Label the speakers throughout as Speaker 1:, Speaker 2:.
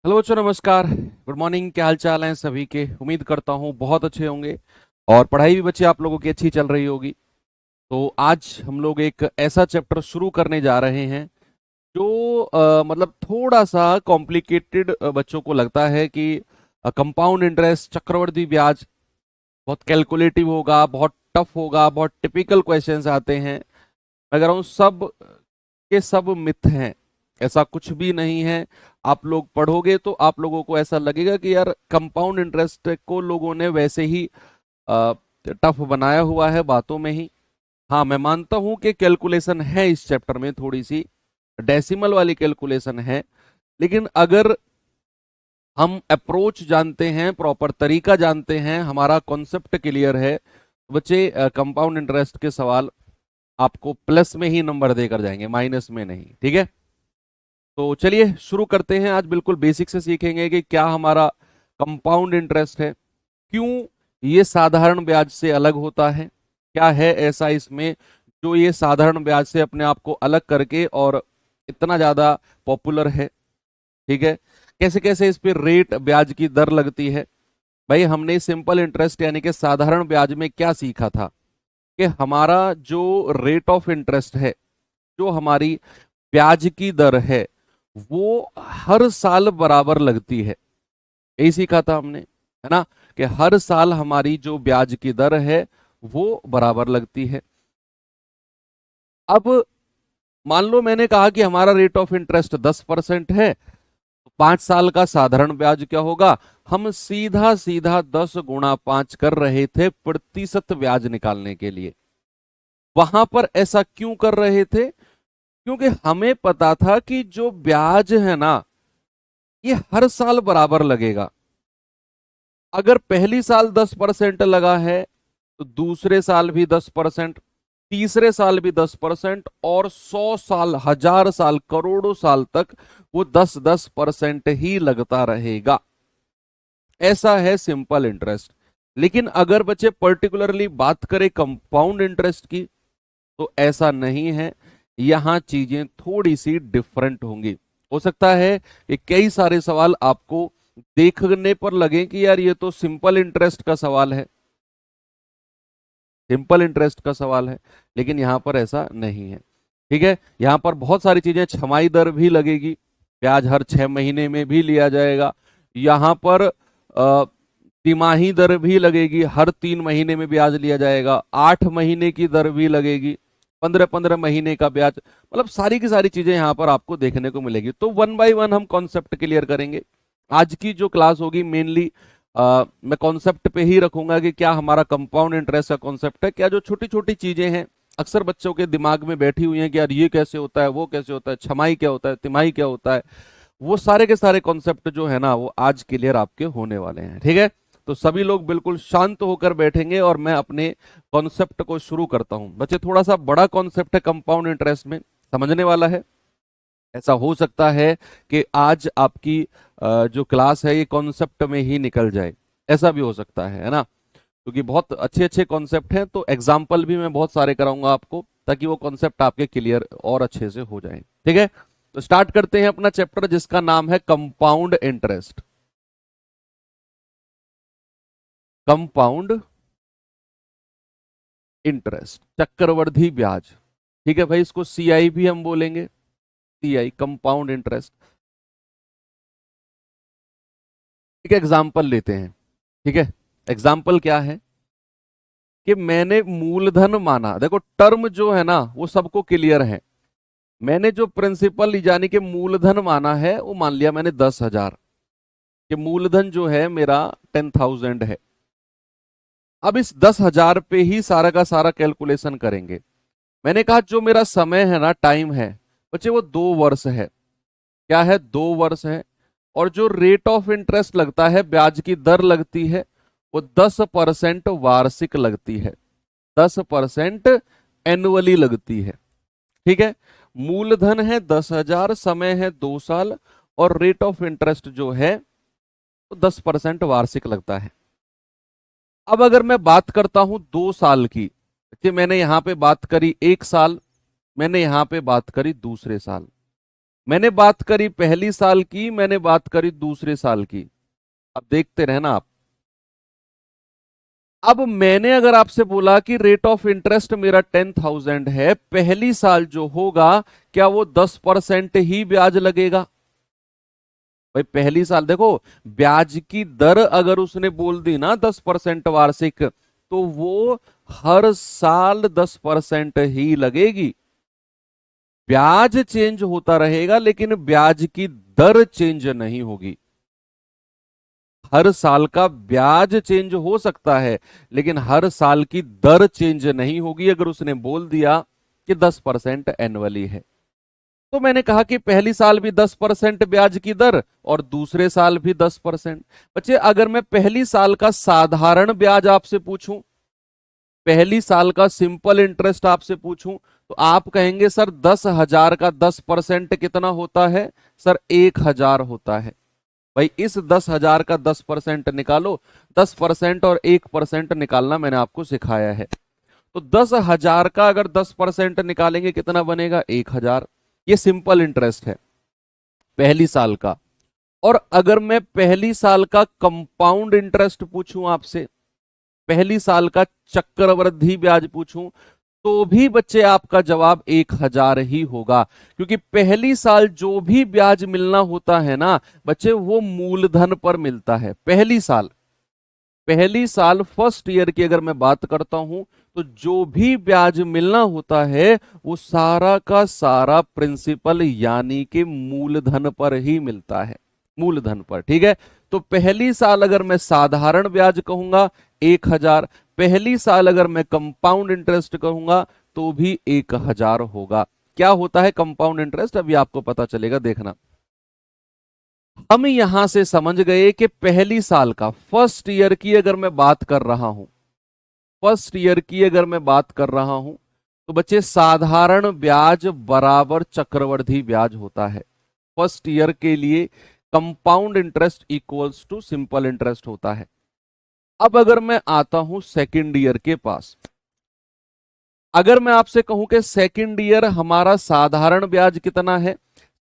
Speaker 1: Hello बच्चों, नमस्कार। Good morning. क्या हाल चाल हैं सभी के? उम्मीद करता हूँ बहुत अच्छे होंगे और पढ़ाई भी बच्चे आप लोगों की अच्छी चल रही होगी। तो आज हम लोग एक ऐसा चैप्टर शुरू करने जा रहे हैं जो मतलब थोड़ा सा कॉम्प्लिकेटेड बच्चों को लगता है कि कंपाउंड इंटरेस्ट, चक्रवृद्धि ब्याज बहुत कैलकुलेटिव होगा, बहुत टफ होगा, बहुत टिपिकल क्वेश्चंस आते हैं। अगर उन सब के सब मिथ हैं, ऐसा कुछ भी नहीं है। आप लोग पढ़ोगे तो आप लोगों को ऐसा लगेगा कि यार कंपाउंड इंटरेस्ट को लोगों ने वैसे ही टफ बनाया हुआ है बातों में ही। हाँ, मैं मानता हूं कि कैलकुलेशन है इस चैप्टर में, थोड़ी सी डेसिमल वाली कैलकुलेशन है। लेकिन अगर हम अप्रोच जानते हैं, प्रॉपर तरीका जानते हैं, हमारा कॉन्सेप्ट क्लियर है, तो बच्चे कंपाउंड इंटरेस्ट के सवाल आपको प्लस में ही नंबर देकर जाएंगे, माइनस में नहीं। ठीक है, तो चलिए शुरू करते हैं। आज बिल्कुल बेसिक से सीखेंगे कि क्या हमारा कंपाउंड इंटरेस्ट है, क्यों ये साधारण ब्याज से अलग होता है, क्या है ऐसा इसमें जो ये साधारण ब्याज से अपने आप को अलग करके और इतना ज्यादा पॉपुलर है। ठीक है, कैसे कैसे इस पे रेट, ब्याज की दर लगती है। भाई, हमने सिंपल इंटरेस्ट यानी कि साधारण ब्याज में क्या सीखा था कि हमारा जो रेट ऑफ इंटरेस्ट है, जो हमारी ब्याज की दर है, वो हर साल बराबर लगती है। यही सीखा था हमने, है ना, कि हर साल हमारी जो ब्याज की दर है वो बराबर लगती है। अब मान लो मैंने कहा कि हमारा रेट ऑफ इंटरेस्ट 10% है, तो 5 साल का साधारण ब्याज क्या होगा? हम सीधा सीधा 10 गुणा 5 कर रहे थे प्रतिशत ब्याज निकालने के लिए। वहां पर ऐसा क्यों कर रहे थे? क्योंकि हमें पता था कि जो ब्याज है ना, ये हर साल बराबर लगेगा। अगर पहली साल 10% लगा है तो दूसरे साल भी 10%, तीसरे साल भी 10%, और 100 साल, 1000 साल, करोड़ों साल तक वो 10-10% ही लगता रहेगा। ऐसा है सिंपल इंटरेस्ट। लेकिन अगर बच्चे पर्टिकुलरली बात करें कंपाउंड इंटरेस्ट की, तो ऐसा नहीं है। यहां चीजें थोड़ी सी डिफरेंट होंगी। हो सकता है कि कई सारे सवाल आपको देखने पर लगे कि यार ये तो सिंपल इंटरेस्ट का सवाल है, सिंपल इंटरेस्ट का सवाल है, लेकिन यहां पर ऐसा नहीं है। ठीक है, यहां पर बहुत सारी चीजें, छमाही दर भी लगेगी, ब्याज हर 6 महीने में भी लिया जाएगा। यहां पर तिमाही दर भी लगेगी, हर 3 महीने में ब्याज लिया जाएगा। 8 महीने की दर भी लगेगी, 15-15 महीने का ब्याज। मतलब सारी की सारी चीजें यहां पर आपको देखने को मिलेगी। तो वन बाय वन हम कॉन्सेप्ट क्लियर करेंगे। आज की जो क्लास होगी मेनली मैं कॉन्सेप्ट पे ही रखूंगा कि क्या हमारा कंपाउंड इंटरेस्ट का कॉन्सेप्ट है, क्या जो छोटी छोटी चीजें हैं अक्सर बच्चों के दिमाग में बैठी हुई हैं कि यार ये कैसे होता है, वो कैसे होता है, छमाही क्या होता है, तिमाही क्या होता है, वो सारे के सारे कॉन्सेप्ट जो है ना, वो आज क्लियर आपके होने वाले हैं। ठीक है, तो सभी लोग बिल्कुल शांत होकर बैठेंगे और मैं अपने कॉन्सेप्ट को शुरू करता हूं। बच्चे, थोड़ा सा बड़ा कॉन्सेप्ट है कंपाउंड इंटरेस्ट में, समझने वाला है। ऐसा हो सकता है कि आज आपकी जो क्लास है ये कॉन्सेप्ट में ही निकल जाए, ऐसा भी हो सकता है ना। क्योंकि बहुत अच्छे अच्छे कॉन्सेप्ट हैं, तो एग्जाम्पल भी मैं बहुत सारे कराऊंगा आपको, ताकि वो कॉन्सेप्ट आपके क्लियर और अच्छे से हो जाए। ठीक है, तो स्टार्ट करते हैं अपना चैप्टर जिसका नाम है कंपाउंड इंटरेस्ट। कंपाउंड इंटरेस्ट, चक्रवर्धी ब्याज। ठीक है भाई, इसको सीआई भी हम बोलेंगे, सीआई, कंपाउंड इंटरेस्ट। एक एग्जाम्पल लेते हैं। ठीक है, एग्जाम्पल क्या है कि मैंने मूलधन माना, देखो टर्म जो है ना वो सबको क्लियर है। मैंने जो प्रिंसिपल यानी कि मूलधन माना है वो मान लिया मैंने 10,000, कि मूलधन जो है मेरा 10,000 है। अब इस 10,000 पे ही सारा का सारा कैलकुलेशन करेंगे। मैंने कहा जो मेरा समय है ना, टाइम है बच्चे, वो 2 वर्ष है। क्या है? 2 वर्ष है। और जो रेट ऑफ इंटरेस्ट लगता है, ब्याज की दर लगती है, वो 10% वार्षिक लगती है, 10% एनुअली लगती है। ठीक है, मूलधन है 10,000, समय है 2 साल, और रेट ऑफ इंटरेस्ट जो है वो 10% वार्षिक लगता है। अब अगर मैं बात करता हूं 2 साल की, कि मैंने यहां पे बात करी 1 साल, मैंने यहां पे बात करी दूसरे साल। मैंने बात करी पहली साल की, मैंने बात करी दूसरे साल की। अब देखते रहना आप। अब मैंने अगर आपसे बोला कि रेट ऑफ इंटरेस्ट मेरा 10,000 है, पहली साल जो होगा क्या वो 10% ही ब्याज लगेगा? भाई पहली साल देखो, ब्याज की दर अगर उसने बोल दी ना 10% वार्षिक, तो वो हर साल 10% ही लगेगी। ब्याज चेंज होता रहेगा लेकिन ब्याज की दर चेंज नहीं होगी। हर साल का ब्याज चेंज हो सकता है लेकिन हर साल की दर चेंज नहीं होगी, अगर उसने बोल दिया कि 10% एनुअली है। तो मैंने कहा कि पहली साल भी 10% ब्याज की दर और दूसरे साल भी 10%। बच्चे अगर मैं पहली साल का साधारण ब्याज आपसे पूछूं, पहली साल का सिंपल इंटरेस्ट आपसे पूछूं, तो आप कहेंगे सर 10,000 का 10% कितना होता है? सर 1,000 होता है। भाई इस 10,000 का 10% निकालो। 10% और 1% निकालना मैंने आपको सिखाया है। तो 10,000 का अगर 10% निकालेंगे कितना बनेगा? 1,000। ये सिंपल इंटरेस्ट है पहली साल का। और अगर मैं पहली साल का कंपाउंड इंटरेस्ट पूछूं आपसे, पहली साल का चक्रवृद्धि ब्याज पूछूं, तो भी बच्चे आपका जवाब 1,000 ही होगा। क्योंकि पहली साल जो भी ब्याज मिलना होता है ना बच्चे, वो मूलधन पर मिलता है। पहली साल, पहली साल फर्स्ट ईयर की अगर मैं बात करता हूं, तो जो भी ब्याज मिलना होता है वो सारा का सारा प्रिंसिपल यानी कि मूलधन पर ही मिलता है। मूलधन पर, ठीक है। तो पहली साल अगर मैं साधारण ब्याज कहूंगा 1,000, पहली साल अगर मैं कंपाउंड इंटरेस्ट कहूंगा तो भी 1,000 होगा। क्या होता है कंपाउंड इंटरेस्ट, अभी आपको पता चलेगा, देखना। हम यहां से समझ गए कि पहली साल का, फर्स्ट ईयर की अगर मैं बात कर रहा हूं, फर्स्ट ईयर की अगर मैं बात कर रहा हूं, तो बच्चे साधारण ब्याज बराबर चक्रवृद्धि ब्याज होता है। फर्स्ट ईयर के लिए compound interest equals to simple interest होता है। अब अगर मैं आता हूं सेकेंड ईयर के पास, अगर मैं आपसे कहूं कि सेकेंड ईयर हमारा साधारण ब्याज कितना है,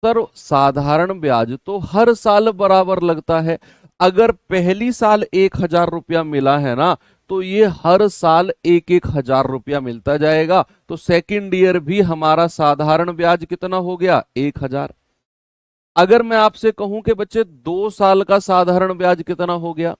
Speaker 1: सर साधारण ब्याज तो हर साल बराबर लगता है। अगर पहली साल 1,000 रुपया मिला है ना, तो ये हर साल 1,000 रुपया मिलता जाएगा। तो सेकेंड ईयर भी हमारा साधारण ब्याज कितना हो गया? 1,000। अगर मैं आपसे कहूं कि बच्चे 2 साल का साधारण ब्याज कितना हो गया,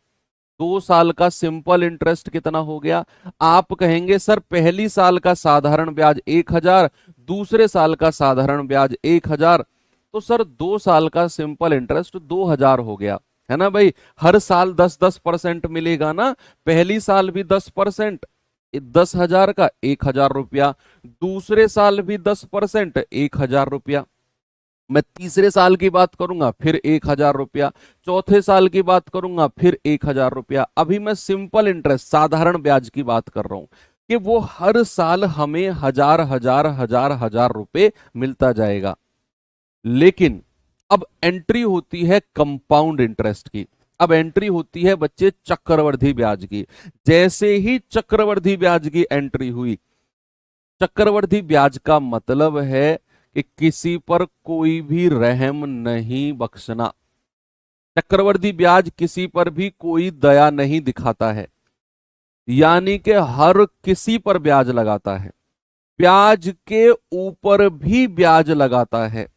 Speaker 1: 2 साल का सिंपल इंटरेस्ट कितना हो गया, आप कहेंगे सर पहली साल का साधारण ब्याज 1,000, दूसरे साल का साधारण ब्याज 1,000, तो सर 2 साल का सिंपल इंटरेस्ट 2,000 हो गया, है ना भाई। हर साल 10-10% मिलेगा ना, पहली साल भी 10%, 10,000 का 1,000 रुपया, दूसरे साल भी 10%, 1,000 रुपया। मैं तीसरे साल की बात करूंगा फिर 1,000 रुपया, चौथे साल की बात करूंगा फिर 1,000 रुपया। अभी मैं सिंपल इंटरेस्ट साधारण ब्याज की बात कर रहा हूं कि वो हर साल हमें हजार हजार हजार हजार रुपए मिलता जाएगा। लेकिन अब एंट्री होती है कंपाउंड इंटरेस्ट की, अब एंट्री होती है बच्चे चक्रवृद्धि ब्याज की। जैसे ही चक्रवृद्धि ब्याज की एंट्री हुई, चक्रवृद्धि ब्याज का मतलब है कि किसी पर कोई भी रहम नहीं बख्शना। चक्रवृद्धि ब्याज किसी पर भी कोई दया नहीं दिखाता है, यानी कि हर किसी पर ब्याज लगाता है, ब्याज के ऊपर भी ब्याज लगाता है,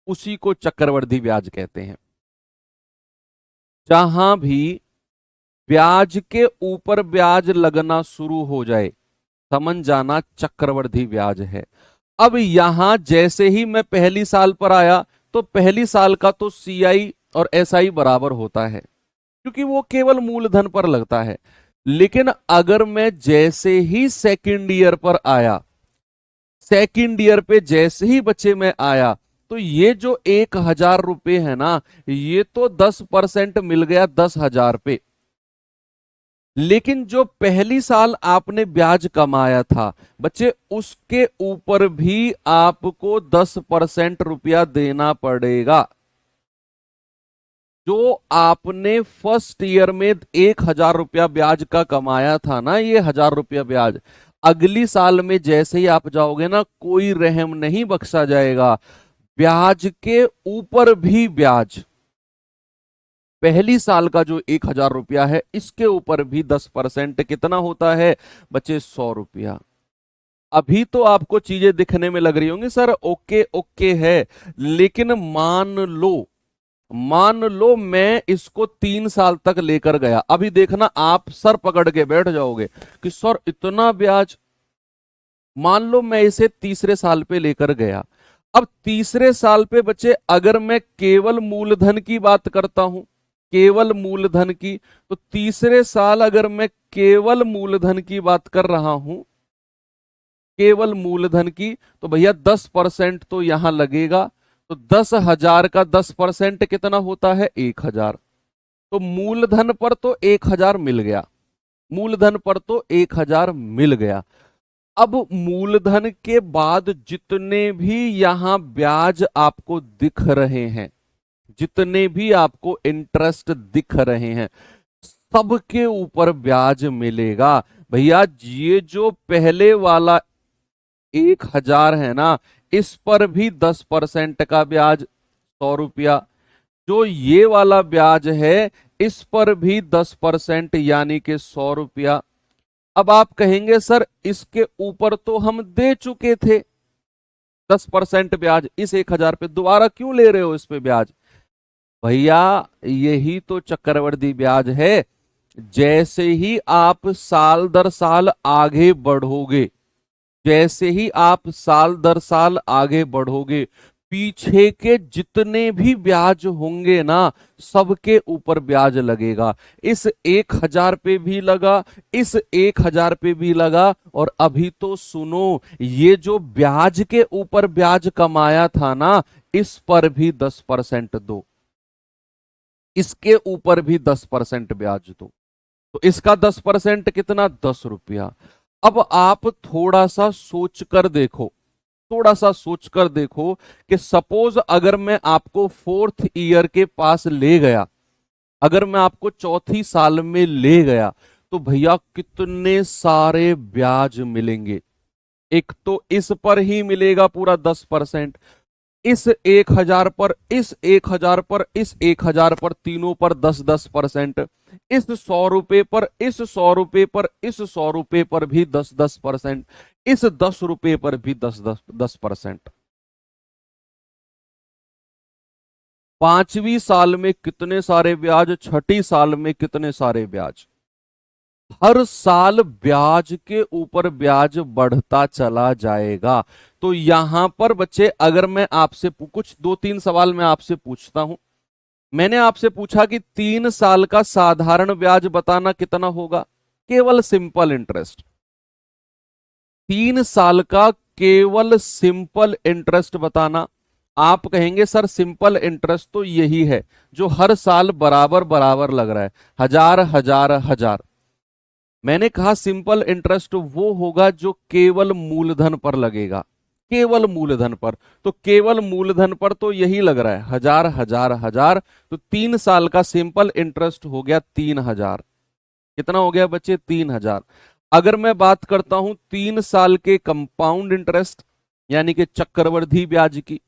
Speaker 1: उसी को चक्रवृद्धि ब्याज कहते हैं। जहां भी ब्याज के ऊपर ब्याज लगना शुरू हो जाए, समझ जाना चक्रवृद्धि ब्याज है। अब यहां जैसे ही मैं पहली साल पर आया, तो पहली साल का तो सीआई और एसआई बराबर होता है क्योंकि वो केवल मूलधन पर लगता है। लेकिन अगर मैं जैसे ही सेकंड ईयर पर आया, सेकंड ईयर पे जैसे ही बच्चे में आया, तो ये जो 1,000 रुपए है ना, ये तो 10% मिल गया 10,000 पे। लेकिन जो पहली साल आपने ब्याज कमाया था बच्चे, उसके ऊपर भी आपको 10% रुपया देना पड़ेगा। जो आपने फर्स्ट ईयर में 1,000 रुपया ब्याज का कमाया था ना, ये 1,000 रुपया ब्याज, अगली साल में जैसे ही आप जाओगे ना, कोई रहम नहीं बख्शा जाएगा। ब्याज के ऊपर भी ब्याज, पहली साल का जो 1,000 रुपया है इसके ऊपर भी 10% कितना होता है बच्चे? 100 रुपया। अभी तो आपको चीजें दिखने में लग रही होंगी सर ओके ओके है, लेकिन मान लो मैं इसको 3 साल तक लेकर गया, अभी देखना आप सर पकड़ के बैठ जाओगे कि सर इतना ब्याज। मान लो मैं इसे तीसरे साल पे लेकर गया। अब तीसरे साल पे बच्चे अगर मैं केवल मूलधन की बात करता हूं, केवल मूलधन की, तो तीसरे साल अगर मैं केवल मूलधन की बात कर रहा हूं, केवल मूलधन की, तो भैया 10% तो यहां लगेगा। तो 10,000 का 10% कितना होता है? 1,000। तो मूलधन पर तो 1,000 मिल गया, मूलधन पर तो 1,000 मिल गया। अब मूलधन के बाद जितने भी यहां ब्याज आपको दिख रहे हैं, जितने भी आपको इंटरेस्ट दिख रहे हैं, सबके ऊपर ब्याज मिलेगा। भैया ये जो पहले वाला 1,000 है ना, इस पर भी 10% का ब्याज 100 रुपया। जो ये वाला ब्याज है इस पर भी 10% यानी कि 100 रुपया। अब आप कहेंगे सर इसके ऊपर तो हम दे चुके थे 10% ब्याज, इस 1,000 पे दोबारा क्यों ले रहे हो इस पे ब्याज? भैया यही तो चक्रवृद्धि ब्याज है। जैसे ही आप साल दर साल आगे बढ़ोगे, जैसे ही आप साल दर साल आगे बढ़ोगे, पीछे के जितने भी ब्याज होंगे ना, सबके ऊपर ब्याज लगेगा। इस 1,000 पे भी लगा, इस 1,000 पे भी लगा, और अभी तो सुनो, ये जो ब्याज के ऊपर ब्याज कमाया था ना, इस पर भी 10% दो, इसके ऊपर भी 10% ब्याज दो। तो इसका 10% कितना? 10 रुपया। अब आप थोड़ा सा सोच कर देखो, थोड़ा सा सोच कर देखो कि सपोज अगर मैं आपको 4th ईयर के पास ले गया, अगर मैं आपको चौथी साल में ले गया, तो भैया कितने सारे ब्याज मिलेंगे। एक तो इस पर ही मिलेगा पूरा 10%, इस 1,000 पर, इस 1,000 पर, इस 1,000 पर, तीनों पर 10-10%, इस 100 रुपए पर, इस 100 रुपए पर, इस 100 रुपए पर भी 10-10%, इस 10 रुपए पर भी 10-10%। पांचवी साल में कितने सारे ब्याज, छठी साल में कितने सारे ब्याज। हर साल ब्याज के ऊपर ब्याज बढ़ता चला जाएगा। तो यहां पर बच्चे अगर मैं आपसे कुछ 2-3 सवाल मैं आपसे पूछता हूं। मैंने आपसे पूछा कि 3 साल का साधारण ब्याज बताना कितना होगा, केवल सिंपल इंटरेस्ट। 3 साल का केवल सिंपल इंटरेस्ट बताना। आप कहेंगे सर सिंपल इंटरेस्ट तो यही है जो हर साल बराबर बराबर लग रहा है, 1,000 1,000 1,000। मैंने कहा सिंपल इंटरेस्ट वो होगा जो केवल मूलधन पर लगेगा, केवल मूलधन पर। तो केवल मूलधन पर तो यही लग रहा है 1,000 1,000 1,000। तो 3 साल का सिंपल इंटरेस्ट हो गया 3,000। कितना हो गया बच्चे? 3,000। अगर मैं बात करता हूं 3 साल के कंपाउंड इंटरेस्ट यानी कि चक्रवृद्धि ब्याज की,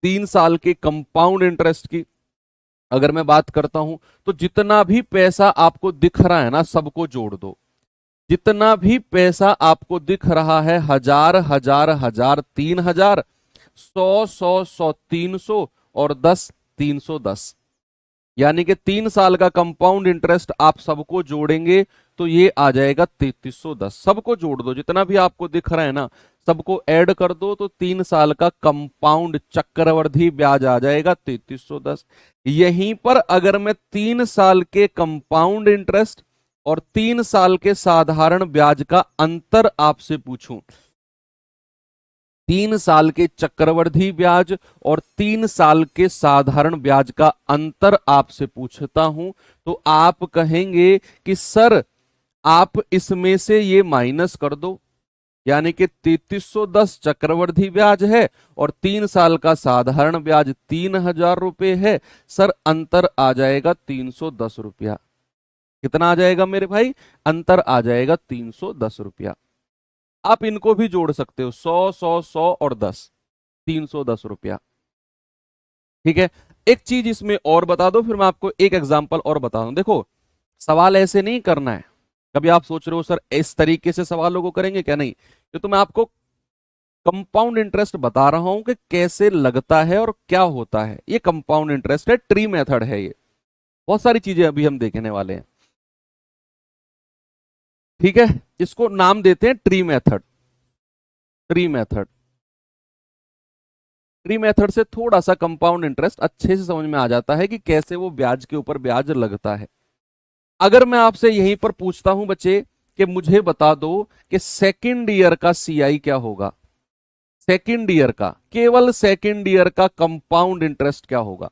Speaker 1: 3 साल के कंपाउंड इंटरेस्ट की अगर मैं बात करता हूं, तो जितना भी पैसा आपको दिख रहा है ना, सबको जोड़ दो। जितना भी पैसा आपको दिख रहा है, 1,000 1,000 1,000 3,000, 100 100 100 300 और 10 310, यानी कि 3 साल का कंपाउंड इंटरेस्ट आप सबको जोड़ेंगे तो ये आ जाएगा 3,310। सबको जोड़ दो, जितना भी आपको दिख रहा है ना, सबको ऐड कर दो, तो 3 साल का कंपाउंड चक्रवृद्धि ब्याज आ जाएगा 3,310। यहीं पर अगर मैं 3 साल के कंपाउंड इंटरेस्ट और 3 साल के साधारण ब्याज का अंतर आपसे पूछूं, 3 साल के चक्रवृद्धि ब्याज और 3 साल के साधारण ब्याज का अंतर आपसे पूछता हूं, तो आप कहेंगे कि सर आप इसमें से ये माइनस कर दो, यानी कि 3,310 चक्रवृद्धि ब्याज है और 3 साल का साधारण ब्याज 3,000 रुपए है। सर अंतर आ जाएगा 310 रुपया। कितना आ जाएगा मेरे भाई? अंतर आ जाएगा 310 रुपया। आप इनको भी जोड़ सकते हो, 100 100 100 और 10, 310 रुपया। ठीक है, एक चीज इसमें और बता दो, फिर मैं आपको एक एग्जांपल और बता दूं। देखो, सवाल ऐसे नहीं करना है। कभी आप सोच रहे हो सर इस तरीके से सवालों को करेंगे क्या, नहीं। तो मैं आपको कंपाउंड इंटरेस्ट बता रहा हूं कि कैसे लगता है और क्या होता है। ये कंपाउंड इंटरेस्ट है, ट्री मेथड है ये। बहुत सारी चीजें अभी हम देखने वाले हैं। ठीक है, इसको नाम देते हैं tree method. Tree method, tree method से थोड़ा सा कंपाउंड इंटरेस्ट अच्छे से समझ में आ जाता है कि कैसे वो ब्याज के ऊपर ब्याज लगता है। अगर मैं आपसे यहीं पर पूछता हूं बच्चे कि मुझे बता दो कि सेकंड ईयर का सीआई क्या होगा, सेकंड ईयर का, केवल सेकंड ईयर का कंपाउंड इंटरेस्ट क्या होगा,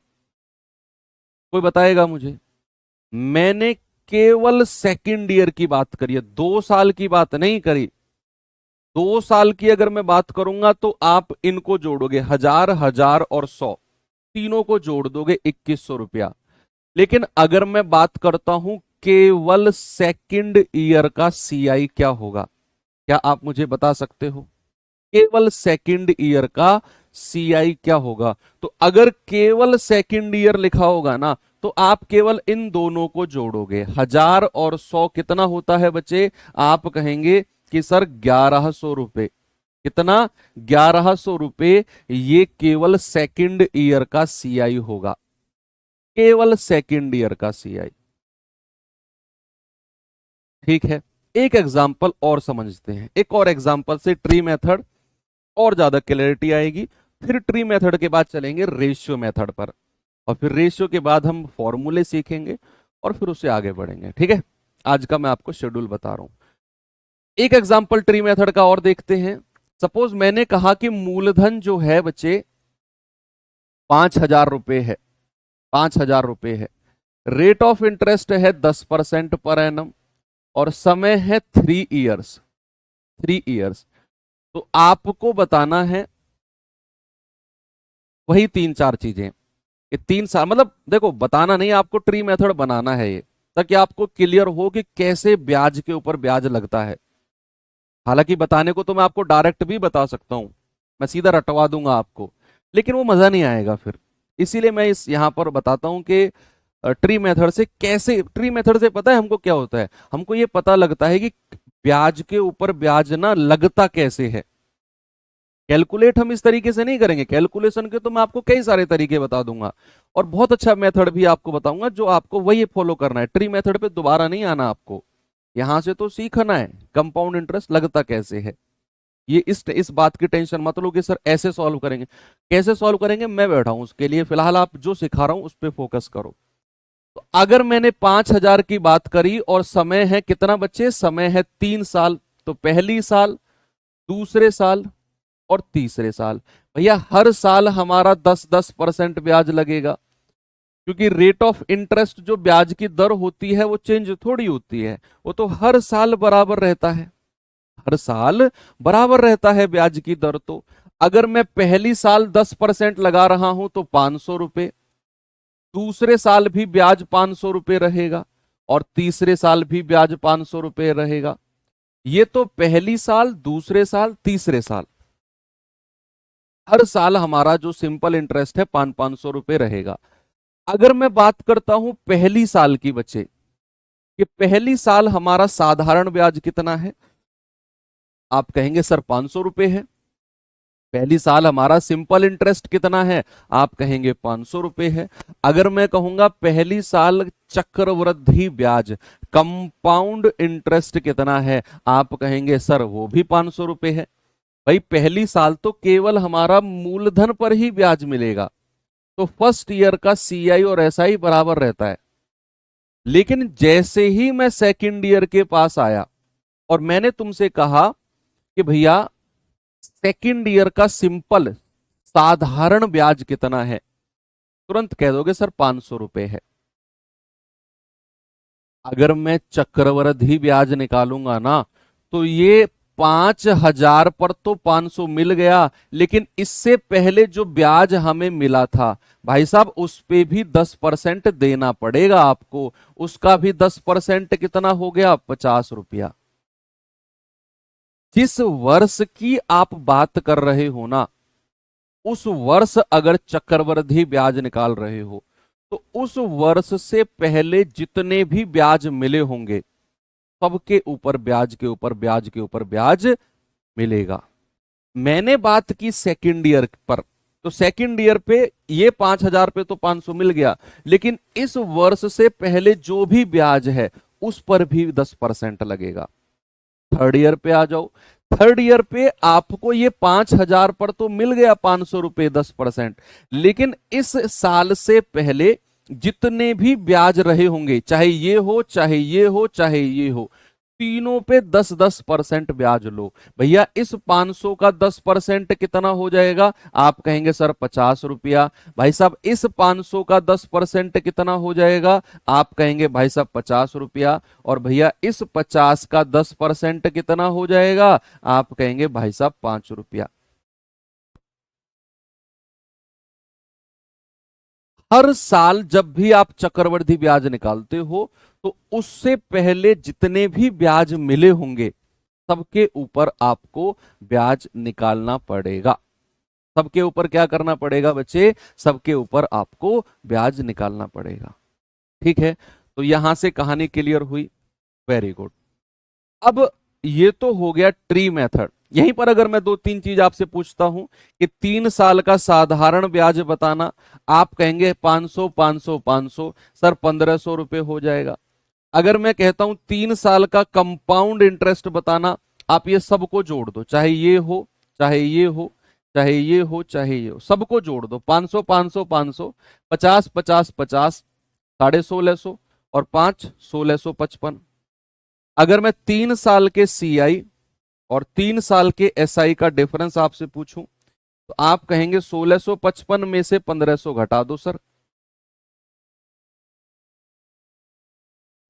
Speaker 1: कोई बताएगा मुझे। मैंने केवल सेकंड ईयर की बात करी है, 2 साल की बात नहीं करी। 2 साल की अगर मैं बात करूंगा तो आप इनको जोड़ोगे, 1000, 1000 और 100, तीनों को जोड़ दोगे 2100 रुपया। लेकिन अगर मैं बात करता हूं केवल सेकंड ईयर का सीआई क्या होगा, क्या आप मुझे बता सकते हो? केवल सेकंड ईयर का सीआई क्या होगा? तो अगर केवल सेकंड ईयर लिखा होगा ना, तो आप केवल इन दोनों को जोड़ोगे। 1000 और 100 कितना होता है बच्चे? आप कहेंगे कि सर 1100 रुपए। कितना? 1100 रुपए। ये केवल सेकंड ईयर का सीआई होगा, केवल सेकंड ईयर का सीआई। ठीक है, एक एग्जाम्पल और समझते हैं। एक और एग्जाम्पल से ट्री मेथड और ज्यादा क्लैरिटी आएगी। फिर ट्री मेथड के बाद चलेंगे रेशियो मेथड पर, और फिर रेशियो के बाद हम फॉर्मूले सीखेंगे और फिर उससे आगे बढ़ेंगे। ठीक है, आज का मैं आपको शेड्यूल बता रहा हूं। एक एग्जाम्पल ट्री मेथड का और देखते हैं। सपोज मैंने कहा कि मूलधन जो है बच्चे 5000 रुपए है, 5000 रुपए है। रेट ऑफ इंटरेस्ट है 10% पर एनम, और समय है 3 इयर्स, 3 इयर्स। तो आपको बताना है वही 3-4 चीजें। ये 3 साल मतलब देखो, बताना नहीं, आपको ट्री मेथड बनाना है ये, ताकि आपको क्लियर हो कि कैसे ब्याज के ऊपर ब्याज लगता है। हालांकि बताने को तो मैं आपको डायरेक्ट भी बता सकता हूं, मैं सीधा रटवा दूंगा आपको, लेकिन वो मजा नहीं आएगा फिर। इसीलिए मैं इस यहां पर बताता हूं कि ट्री मेथड से कैसे, ट्री मेथड से पता है हमको क्या होता है? हमको ये पता लगता है कि ब्याज के ऊपर ब्याज ना लगता कैसे है। कैलकुलेट हम इस तरीके से नहीं करेंगे, कैलकुलेशन के तो मैं आपको कई सारे तरीके बता दूंगा, और बहुत अच्छा मेथड भी आपको बताऊंगा, जो आपको वही फॉलो करना है। ट्री मेथड पे दोबारा नहीं आना आपको, यहां से तो सीखना है कंपाउंड इंटरेस्ट लगता कैसे है। ये इस बात की टेंशन मत लो कि सर ऐसे सॉल्व करेंगे। कैसे सॉल्व करेंगे मैं बैठा हूं उसके लिए, फिलहाल आप जो सिखा रहा हूं उस पर फोकस करो। तो अगर मैंने 5000 की बात करी और समय है कितना बच्चे? समय है 3 साल। तो पहली साल, दूसरे साल और तीसरे साल, भैया हर साल हमारा 10-10% ब्याज लगेगा, क्योंकि रेट ऑफ इंटरेस्ट जो ब्याज की दर होती है वो चेंज थोड़ी होती है, वो तो हर साल बराबर रहता है, हर साल बराबर रहता है ब्याज की दर। तो अगर मैं पहली साल 10% लगा रहा हूं तो 500 रुपए, दूसरे साल भी ब्याज 500 रुपए रहेगा, और तीसरे साल भी ब्याज 500 रुपए रहेगा। ये तो पहली साल, दूसरे साल, तीसरे साल, हर साल हमारा जो सिंपल इंटरेस्ट है 500-500 रुपए रहेगा। अगर मैं बात करता हूं पहली साल की बच्चे, कि पहली साल हमारा साधारण ब्याज कितना है? आप कहेंगे सर 500 रुपए है। पहली साल हमारा सिंपल इंटरेस्ट कितना है? आप कहेंगे 500 रुपए है। अगर मैं कहूंगा पहली साल चक्रवृद्धि ब्याज, कंपाउंड इंटरेस्ट कितना है? आप कहेंगे सर वो भी 500 रुपए है। भाई पहली साल तो केवल हमारा मूलधन पर ही ब्याज मिलेगा, तो फर्स्ट ईयर का सीआई और एसआई बराबर रहता है। लेकिन जैसे ही मैं सेकंड ईयर के पास आया और मैंने तुमसे कहा कि भैया सेकंड ईयर का सिंपल साधारण ब्याज कितना है, तुरंत कह दोगे सर 500 रुपए है। अगर मैं चक्रवृद्धि ब्याज निकालूंगा ना, तो ये 5000 पर तो 500 मिल गया, लेकिन इससे पहले जो ब्याज हमें मिला था भाई साहब, उस पे भी 10% देना पड़ेगा आपको। उसका भी 10% कितना हो गया? 50 रुपया। जिस वर्ष की आप बात कर रहे हो ना, उस वर्ष अगर चक्रवृद्धि ब्याज निकाल रहे हो तो उस वर्ष से पहले जितने भी ब्याज मिले होंगे सबके ऊपर ब्याज के ऊपर ब्याज के ऊपर ब्याज मिलेगा। मैंने बात की सेकेंड ईयर पर, तो सेकेंड ईयर पे ये 5,000 पे तो 500 मिल गया, लेकिन इस वर्ष से पहले जो भी ब्याज है उस पर भी 10% लगेगा। थर्ड ईयर पे आ जाओ, थर्ड ईयर पे आपको ये 5,000 पर तो मिल गया 500 रुपए 10%, लेकिन इस साल से पहले जितने भी ब्याज रहे होंगे, चाहे ये हो चाहे ये हो चाहे ये हो, तीनों पे 10-10% ब्याज लो। भैया इस 500 का 10% कितना हो जाएगा? आप कहेंगे सर 50 रुपया। भाई साहब इस 500 का 10% कितना हो जाएगा? आप कहेंगे भाई साहब 50 रुपया। और भैया इस 50 का 10% कितना हो जाएगा? आप कहेंगे भाई साहब 5 रुपया। हर साल जब भी आप चक्रवृद्धि ब्याज निकालते हो तो उससे पहले जितने भी ब्याज मिले होंगे सबके ऊपर आपको ब्याज निकालना पड़ेगा। सबके ऊपर क्या करना पड़ेगा बच्चे? सबके ऊपर आपको ब्याज निकालना पड़ेगा। ठीक है, तो यहां से कहानी क्लियर हुई। Very good. अब ये तो हो गया ट्री मेथड। यहीं पर अगर मैं 2-3 चीज आपसे पूछता हूं कि 3 साल का साधारण ब्याज बताना, आप कहेंगे 500 500 500, सर 1,500 रुपए हो जाएगा। अगर मैं कहता हूं 3 साल का कंपाउंड इंटरेस्ट बताना, आप ये सबको जोड़ दो, चाहे ये हो चाहे ये हो चाहे ये हो चाहे ये हो, सबको जोड़ दो। 500 500 500, 50 50 50, 1650 और 5 1655। अगर मैं 3 साल के सीआई और 3 साल के एसआई का डिफरेंस आपसे पूछूं तो आप कहेंगे 1655 में से 1500 घटा दो सर,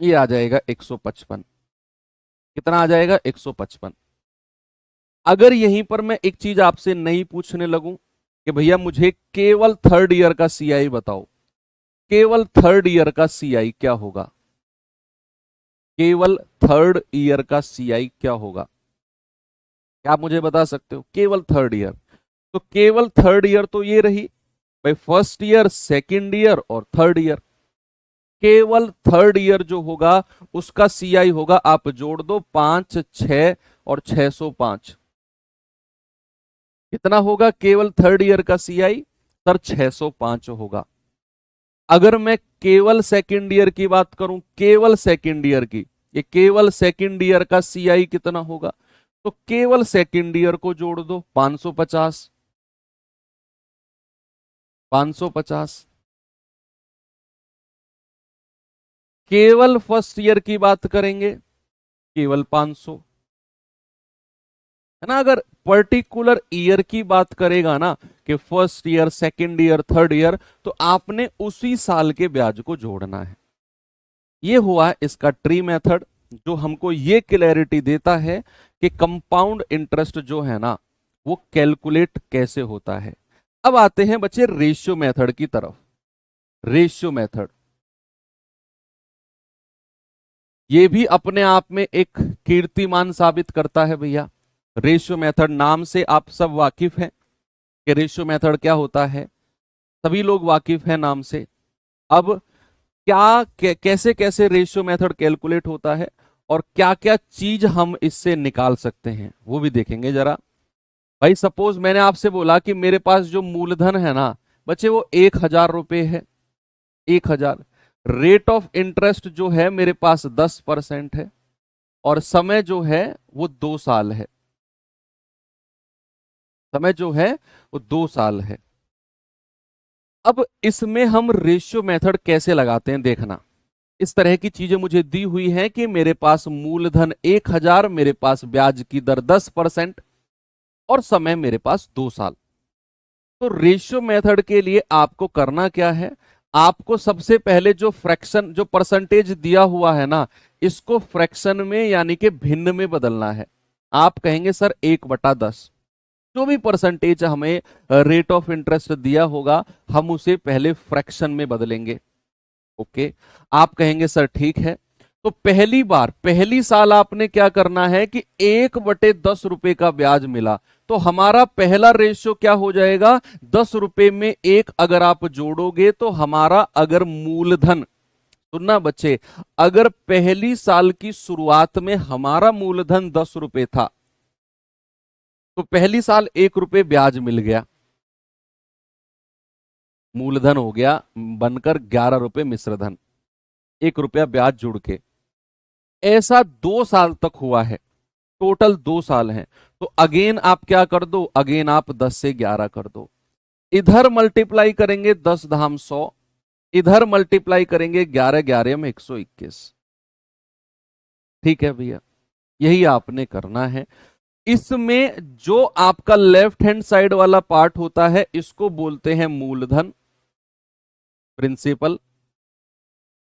Speaker 1: ये आ जाएगा 155। कितना आ जाएगा? 155। अगर यहीं पर मैं एक चीज आपसे नई पूछने लगूं कि भैया मुझे केवल थर्ड ईयर का सीआई बताओ, केवल थर्ड ईयर का सीआई क्या होगा? केवल थर्ड ईयर का सीआई क्या होगा? क्या आप मुझे बता सकते हो? केवल थर्ड ईयर, तो केवल थर्ड ईयर तो ये रही भाई, फर्स्ट ईयर सेकंड ईयर और थर्ड ईयर। केवल थर्ड ईयर जो होगा उसका सीआई होगा, आप जोड़ दो 5 6 और 605। कितना होगा केवल थर्ड ईयर का सीआई? सर 605 होगा। अगर मैं केवल सेकंड ईयर की बात करूं, केवल सेकंड ईयर की, ये केवल सेकंड ईयर का सीआई कितना होगा? तो केवल सेकंड ईयर को जोड़ दो 550 550। केवल फर्स्ट ईयर की बात करेंगे, केवल 500, है ना। अगर पर्टिकुलर ईयर की बात करेगा ना कि first year second year third year, तो आपने उसी साल के ब्याज को जोड़ना है। ये हुआ इसका ट्री मेथड, जो हमको ये क्लैरिटी देता है कि कंपाउंड इंटरेस्ट जो है ना वो कैलकुलेट कैसे होता है। अब आते हैं बच्चे रेशियो मेथड की तरफ। रेशियो मेथड ये भी अपने आप में एक कीर्तिमान साबित करता है भैया। रेशियो मेथड नाम से आप सब वाकिफ हैं कि रेशियो मेथड क्या होता है, सभी लोग वाकिफ हैं नाम से। अब कैसे कैसे रेशियो मेथड कैलकुलेट होता है और क्या क्या चीज हम इससे निकाल सकते हैं वो भी देखेंगे जरा। भाई सपोज मैंने आपसे बोला कि मेरे पास जो मूलधन है ना बच्चे वो 1,000 रुपए है, 1,000। रेट ऑफ इंटरेस्ट जो है मेरे पास 10% है और समय जो है वो 2 साल है। समय जो है वो 2 साल है। अब इसमें हम रेशियो मेथड कैसे लगाते हैं देखना। इस तरह की चीजें मुझे दी हुई हैं कि मेरे पास मूलधन 1,000, मेरे पास ब्याज की दर 10% और समय मेरे पास 2 साल। तो रेशियो मेथड के लिए आपको करना क्या है? आपको सबसे पहले जो फ्रैक्शन, जो परसेंटेज दिया हुआ है ना, इसको फ्रैक्शन में यानी कि भिन्न में बदलना है। आप कहेंगे सर 1/10, जो भी परसेंटेज हमें रेट ऑफ इंटरेस्ट दिया होगा हम उसे पहले फ्रैक्शन में बदलेंगे। ओके, आप कहेंगे सर ठीक है, तो पहली साल आपने क्या करना है कि 1/10 रुपए का ब्याज मिला, तो हमारा पहला रेशियो क्या हो जाएगा, 10 रुपए में एक अगर आप जोड़ोगे तो हमारा अगर मूलधन, सुनना बच्चे, अगर पहली साल की शुरुआत में हमारा मूलधन 10 रुपए था तो पहली साल 1 रुपए ब्याज मिल गया, मूलधन हो गया बनकर 11 रुपए मिश्रधन, 1 रुपया ब्याज जुड़ के। ऐसा 2 साल तक हुआ है, टोटल 2 साल हैं। तो अगेन आप क्या कर दो, अगेन आप 10 से 11 कर दो, इधर मल्टीप्लाई करेंगे 10 धाम 100, इधर मल्टीप्लाई करेंगे 11 11 में 121। ठीक है भैया, यही आपने करना है। इसमें जो आपका लेफ्ट हैंड साइड वाला पार्ट होता है इसको बोलते हैं मूलधन, प्रिंसिपल।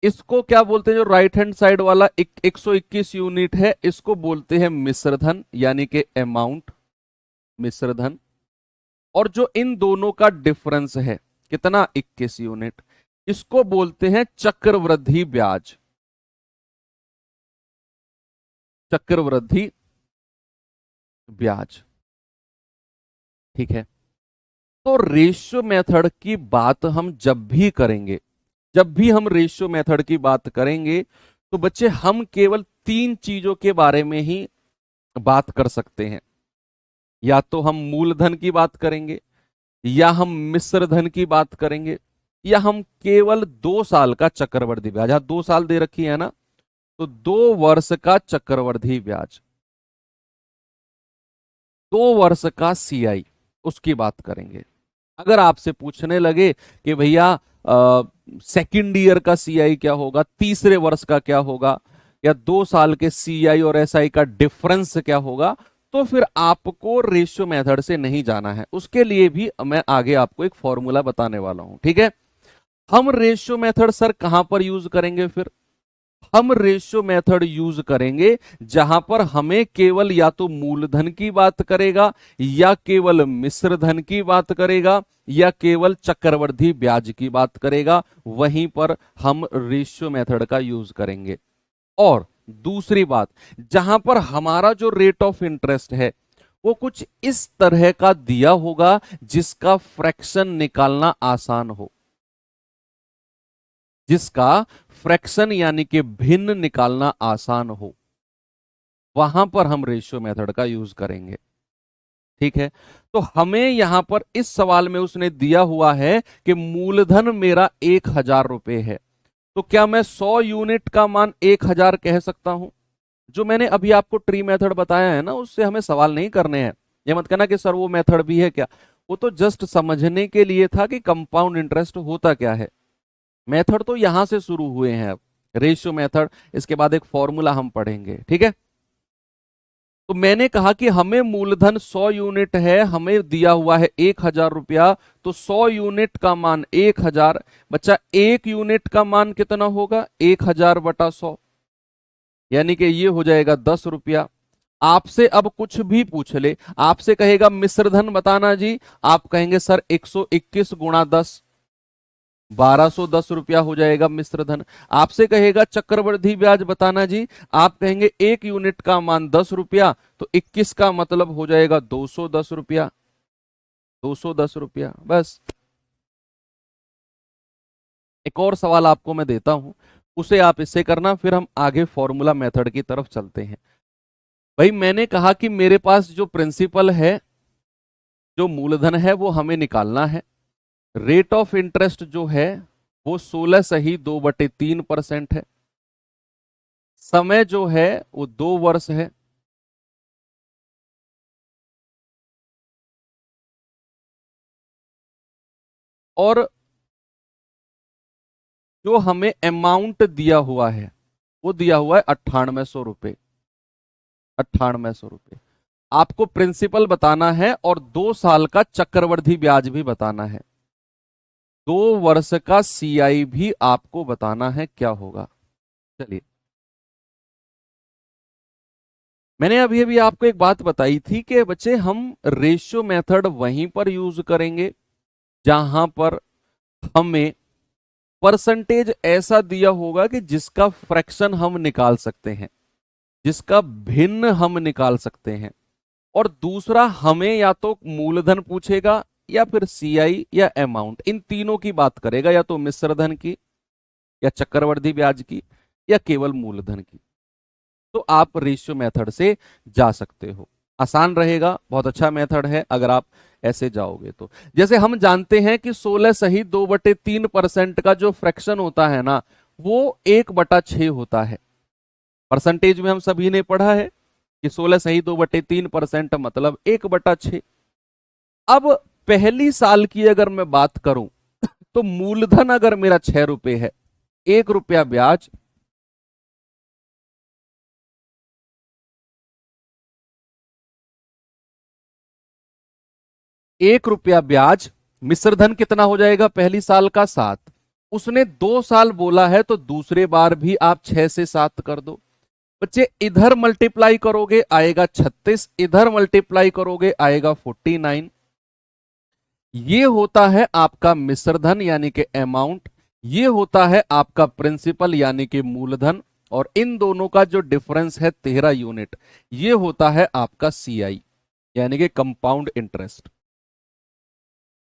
Speaker 1: इसको क्या बोलते हैं, जो राइट हैंड साइड वाला 121 यूनिट है, इसको बोलते हैं मिश्रधन, यानी कि अमाउंट, मिश्रधन। और जो इन दोनों का डिफरेंस है कितना, 21 यूनिट, इसको बोलते हैं चक्रवृद्धि ब्याज, चक्रवृद्धि ब्याज। ठीक है, तो रेशियो मेथड की बात हम जब भी करेंगे, जब भी हम रेशियो मेथड की बात करेंगे तो बच्चे हम केवल 3 चीजों के बारे में ही बात कर सकते हैं, या तो हम मूलधन की बात करेंगे, या हम मिश्रधन की बात करेंगे, या हम केवल 2 साल का चक्रवृद्धि ब्याज, 2 साल दे रखी है ना, तो 2 वर्ष का चक्रवृद्धि ब्याज, 2 वर्ष का सीआई, उसकी बात करेंगे। अगर आपसे पूछने लगे कि भैया सेकंड ईयर का सीआई क्या होगा, तीसरे वर्ष का क्या होगा, या 2 साल के सीआई और एसआई का डिफरेंस क्या होगा, तो फिर आपको रेशियो मेथड से नहीं जाना है, उसके लिए भी मैं आगे आपको एक फॉर्मूला बताने वाला हूं। ठीक है, हम रेशियो मेथड सर कहां पर यूज करेंगे, फिर हम रेशियो मेथड यूज करेंगे जहां पर हमें केवल या तो मूलधन की बात करेगा, या केवल मिश्रधन की बात करेगा, या केवल चक्रवृद्धि ब्याज की बात करेगा, वहीं पर हम रेशियो मेथड का यूज करेंगे। और दूसरी बात, जहां पर हमारा जो रेट ऑफ इंटरेस्ट है वो कुछ इस तरह का दिया होगा जिसका फ्रैक्शन निकालना आसान हो, जिसका फ्रैक्शन यानी कि भिन्न निकालना आसान हो, वहां पर हम रेशियो मेथड का यूज करेंगे। ठीक है, तो हमें यहां पर इस सवाल में उसने दिया हुआ है कि मूलधन मेरा 1000 रुपए है, तो क्या मैं 100 यूनिट का मान 1000 कह सकता हूं। जो मैंने अभी आपको ट्री मेथड बताया है ना, उससे हमें सवाल नहीं करने हैं। ये मत कहना कि सर वो मेथड भी है क्या, वो तो जस्ट समझने के लिए था कि कंपाउंड इंटरेस्ट होता क्या है। मेथड तो यहां से शुरू हुए हैं, अब रेशियो मेथड, इसके बाद एक फॉर्मूला हम पढ़ेंगे। ठीक है, तो मैंने कहा कि हमें मूलधन 100 यूनिट है, हमें दिया हुआ है 1000 रुपया, तो 100 यूनिट का मान 1000, बच्चा 1 यूनिट का मान कितना होगा, 1000/100, यानी कि ये हो जाएगा 10 रुपया। आपसे अब कुछ भी पूछ ले, आपसे कहेगा मिश्रधन बताना जी, आप कहेंगे सर 121 गुणा 10, 1210 रुपया हो जाएगा मिश्रधन। आपसे कहेगा चक्रवृद्धि ब्याज बताना जी, आप कहेंगे 1 यूनिट का मान 10 रुपया, तो 21 का मतलब हो जाएगा 210 रुपया, 210 रुपया। बस एक और सवाल आपको मैं देता हूं, उसे आप इससे करना, फिर हम आगे फॉर्मूला मेथड की तरफ चलते हैं। भाई मैंने कहा कि मेरे पास जो प्रिंसिपल है, जो मूलधन है, वो हमें निकालना है। रेट ऑफ इंटरेस्ट जो है वो 16 सही 2/3% है। समय जो है वो 2 वर्ष है। और जो हमें अमाउंट दिया हुआ है वो दिया हुआ है 9800 रुपए, 9800 रुपए। आपको प्रिंसिपल बताना है और 2 साल का चक्रवृद्धि ब्याज भी बताना है, 2 वर्ष का सीआई भी आपको बताना है क्या होगा। चलिए, मैंने अभी अभी आपको एक बात बताई थी कि बच्चे हम रेशियो मेथड वहीं पर यूज करेंगे जहां पर हमें परसेंटेज ऐसा दिया होगा कि जिसका फ्रैक्शन हम निकाल सकते हैं, जिसका भिन्न हम निकाल सकते हैं। और दूसरा, हमें या तो मूलधन पूछेगा या फिर सीआई या अमाउंट, इन तीनों की बात करेगा, या तो मिश्र धन की या चक्रवर्ती ब्याज की या केवल मूलधन की। तो आप रेशियो मेथड से जा सकते हो, आसान रहेगा, बहुत अच्छा मेथड है अगर आप ऐसे जाओगे तो। जैसे हम जानते हैं कि 16 सही 2/3% का जो फ्रैक्शन होता है ना, वो 1/6 होता है। परसेंटेज में हम सभी ने पढ़ा है कि 16 सही 2/3% मतलब 1/6। अब पहली साल की अगर मैं बात करूं तो मूलधन अगर मेरा 6 रुपए है, 1 रुपया ब्याज, मिश्र धन कितना हो जाएगा पहली साल का 7। उसने 2 साल बोला है तो दूसरे बार भी आप 6 से 7 कर दो। बच्चे इधर मल्टीप्लाई करोगे आएगा 36, इधर मल्टीप्लाई करोगे आएगा 49। ये होता है आपका मिश्र धन यानी कि अमाउंट, ये होता है आपका प्रिंसिपल यानी कि मूलधन, और इन दोनों का जो डिफरेंस है 13 यूनिट, ये होता है आपका सीआई यानी कि कंपाउंड इंटरेस्ट।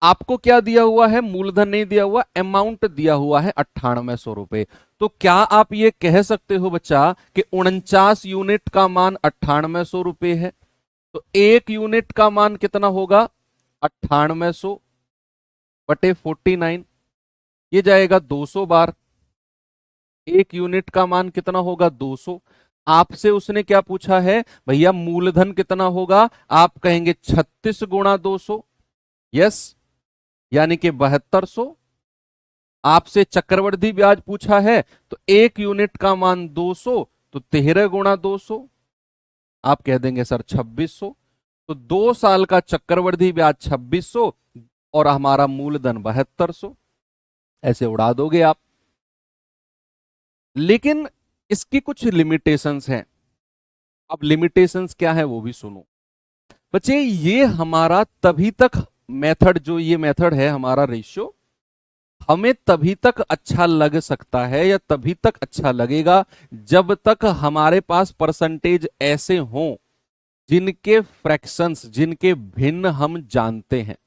Speaker 1: आपको क्या दिया हुआ है? मूलधन नहीं दिया हुआ, अमाउंट दिया हुआ है 9800 रुपए। तो क्या आप ये कह सकते हो बच्चा कि 49 यूनिट का मान 9800 रुपए है? तो 1 यूनिट का मान कितना होगा? 9800 बटे 49, ये जाएगा 200 बार। 1 यूनिट का मान कितना होगा? 200। आपसे उसने क्या पूछा है? भैया मूलधन कितना होगा? आप कहेंगे 36 गुणा 200, यस, यानी कि 7200। आपसे चक्रवृद्धि ब्याज पूछा है तो 1 यूनिट का मान 200, तो 13 गुणा 200, आप कह देंगे सर 2600। तो 2 साल का चक्रवृद्धि ब्याज 2600 और हमारा मूलधन 7200, ऐसे उड़ा दोगे आप। लेकिन इसकी कुछ लिमिटेशंस हैं। अब लिमिटेशंस क्या है वो भी सुनो बच्चे। ये हमारा तभी तक मेथड, जो ये मेथड है हमारा रेशियो, हमें तभी तक अच्छा लग सकता है या तभी तक अच्छा लगेगा जब तक हमारे पास परसेंटेज ऐसे हों जिनके फ्रैक्शंस, जिनके भिन्न हम जानते हैं।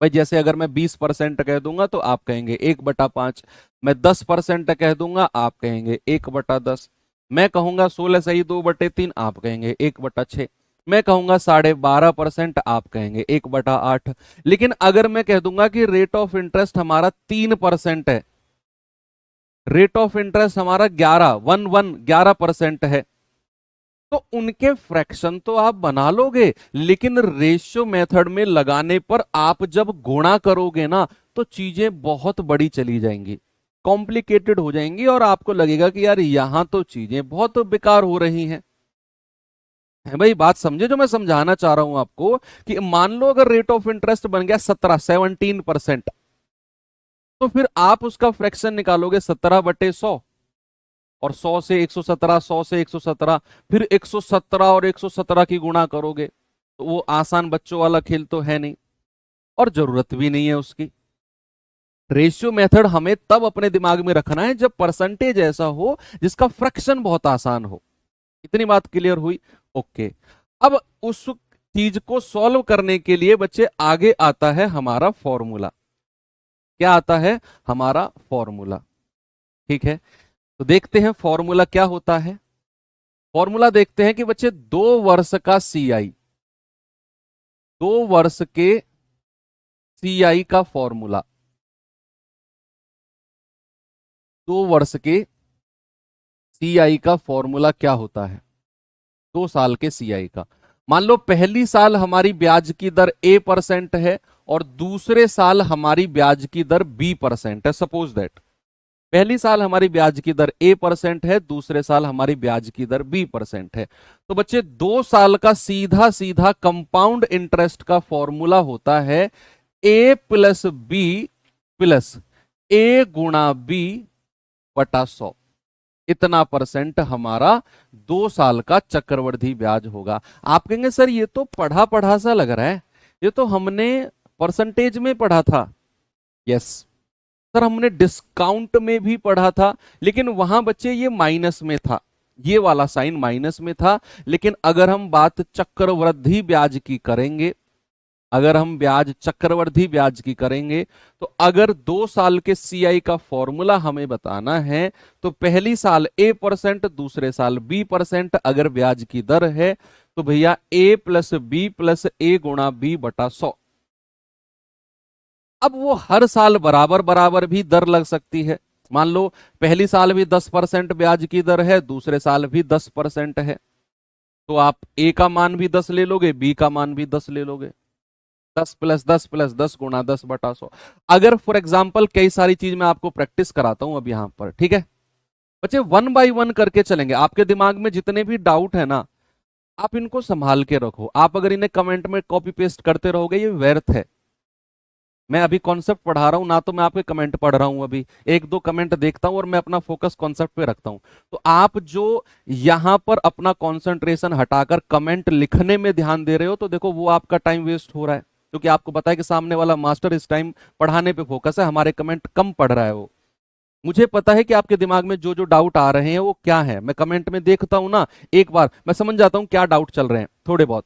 Speaker 1: भाई जैसे अगर मैं 20% कह दूंगा तो आप कहेंगे 1/5, मैं 10% कह दूंगा आप कहेंगे 1/10, मैं कहूंगा 16 सही 2/3 आप कहेंगे 1/6, मैं कहूंगा 12.5% आप कहेंगे 1/8। लेकिन अगर मैं कह दूंगा कि रेट ऑफ इंटरेस्ट हमारा 3% है, रेट ऑफ इंटरेस्ट हमारा 11% है, तो उनके फ्रैक्शन तो आप बना लोगे, लेकिन रेशियो मेथड में लगाने पर आप जब गुणा करोगे ना तो चीजें बहुत बड़ी चली जाएंगी, कॉम्प्लिकेटेड हो जाएंगी, और आपको लगेगा कि यार यहां तो चीजें बहुत बेकार हो रही हैं। है भाई, बात समझे जो मैं समझाना चाह रहा हूं आपको? कि मान लो अगर रेट ऑफ इंटरेस्ट बन गया 17% तो फिर आप उसका फ्रैक्शन निकालोगे 17/100, और 100 से 117, 100 से 117, फिर 117 और 117 की गुणा करोगे, तो वो आसान बच्चों वाला खेल तो है नहीं, और जरूरत भी नहीं है उसकी। रेशियो मेथड हमें तब अपने दिमाग में रखना है जब परसेंटेज ऐसा हो जिसका फ्रैक्शन बहुत आसान हो। इतनी बात क्लियर हुई? ओके। अब उस चीज को सॉल्व करने के लिए बच्चे आगे आता है हमारा फॉर्मूला। क्या आता है? हमारा फॉर्मूला। ठीक है, तो देखते हैं फॉर्मूला क्या होता है। फॉर्मूला देखते हैं कि बच्चे 2 वर्ष का सीआई, 2 वर्ष के सीआई का फॉर्मूला, 2 वर्ष के सीआई का फॉर्मूला क्या होता है? 2 साल के सीआई का। मान लो पहली साल हमारी ब्याज की दर A% है और दूसरे साल हमारी ब्याज की दर B% है। सपोज दैट पहली साल हमारी ब्याज की दर A% है, दूसरे साल हमारी ब्याज की दर B% है। तो बच्चे 2 साल का सीधा सीधा कंपाउंड इंटरेस्ट का फॉर्मूला होता है A plus B plus A गुणा B बटा 100। इतना परसेंट हमारा 2 साल का चक्रवृद्धि ब्याज होगा। आप कहेंगे सर ये तो पढ़ा पढ़ा सा लग रहा है, ये तो हमने परसेंटेज में पढ़ा था। यस, सर हमने डिस्काउंट में भी पढ़ा था, लेकिन वहां बच्चे ये माइनस में था, ये वाला साइन माइनस में था। लेकिन अगर हम बात चक्रवृद्धि ब्याज की करेंगे, अगर हम ब्याज चक्रवृद्धि ब्याज की करेंगे, तो अगर 2 साल के सीआई का फॉर्मूला हमें बताना है, तो पहली साल A%, दूसरे साल B%, अगर ब्याज की दर है तो भैया A प्लस बी प्लस ए गुणा बी बटा 100। अब वो हर साल बराबर बराबर भी दर लग सकती है। मान लो पहली साल भी 10% ब्याज की दर है, दूसरे साल भी 10% है, तो आप ए का मान भी 10 ले लोगे, बी का मान भी 10 ले लोगे। 10 + 10 + 10 गुणा 10/100। अगर फॉर एग्जाम्पल कई सारी चीज मैं आपको प्रैक्टिस कराता हूं अब यहां पर, ठीक है बच्चे, 1 बाई 1 करके चलेंगे। आपके दिमाग में जितने भी डाउट है ना, आप इनको संभाल के रखो। आप अगर इन्हें कमेंट में कॉपी पेस्ट करते रहोगे, ये व्यर्थ है। मैं अभी कॉन्सेप्ट पढ़ा रहा हूं ना, तो मैं आपके कमेंट पढ़ रहा हूं। अभी 1-2 कमेंट देखता हूं और मैं अपना फोकस कॉन्सेप्ट पे रखता हूं। तो आप जो यहां पर अपना कंसंट्रेशन हटाकर कमेंट लिखने में ध्यान दे रहे हो, तो देखो वो आपका टाइम वेस्ट हो रहा है, क्योंकि आपको पता है कि सामने वाला मास्टर इस टाइम पढ़ाने पे फोकस है, हमारे कमेंट कम पढ़ रहा है वो। मुझे पता है कि आपके दिमाग में जो जो डाउट आ रहे हैं वो क्या है, मैं कमेंट में देखता हूं ना, एक बार मैं समझ जाता हूं क्या डाउट चल रहे हैं थोड़े बहुत।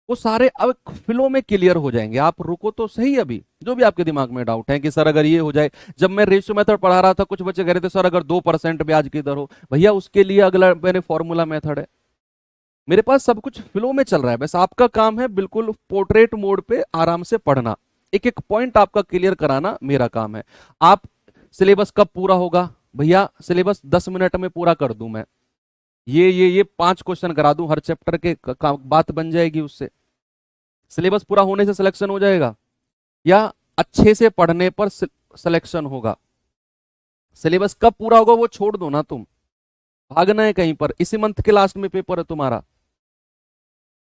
Speaker 1: वो सारे अब फ्लो में क्लियर हो जाएंगे। आप रुको तो सही, अभी जो भी आपके दिमाग में डाउट है कि सर अगर ये हो जाए। जब मैं रेशियो मेथड पढ़ा रहा था, कुछ बच्चे कह रहे थे सर अगर 2% ब्याज की दर हो, भैया उसके लिए अगला मेरे फॉर्मूला मेथड है। मेरे पास सब कुछ फ्लो में चल रहा है, बस आपका काम है बिल्कुल पोर्ट्रेट मोड पे आराम से पढ़ना, एक एक पॉइंट आपका क्लियर कराना मेरा काम है। आप सिलेबस कब पूरा होगा? भैया सिलेबस 10 मिनट में पूरा कर दूं मैं। ये 5 क्वेश्चन करा दूं हर चैप्टर के, बात बन जाएगी उससे। सिलेबस पूरा होने से सिलेक्शन हो जाएगा, या अच्छे से पढ़ने पर सिलेक्शन होगा? सिलेबस कब पूरा होगा वो छोड़ दो ना, तुम भागना है कहीं पर। इसी मंथ के लास्ट में पेपर है तुम्हारा,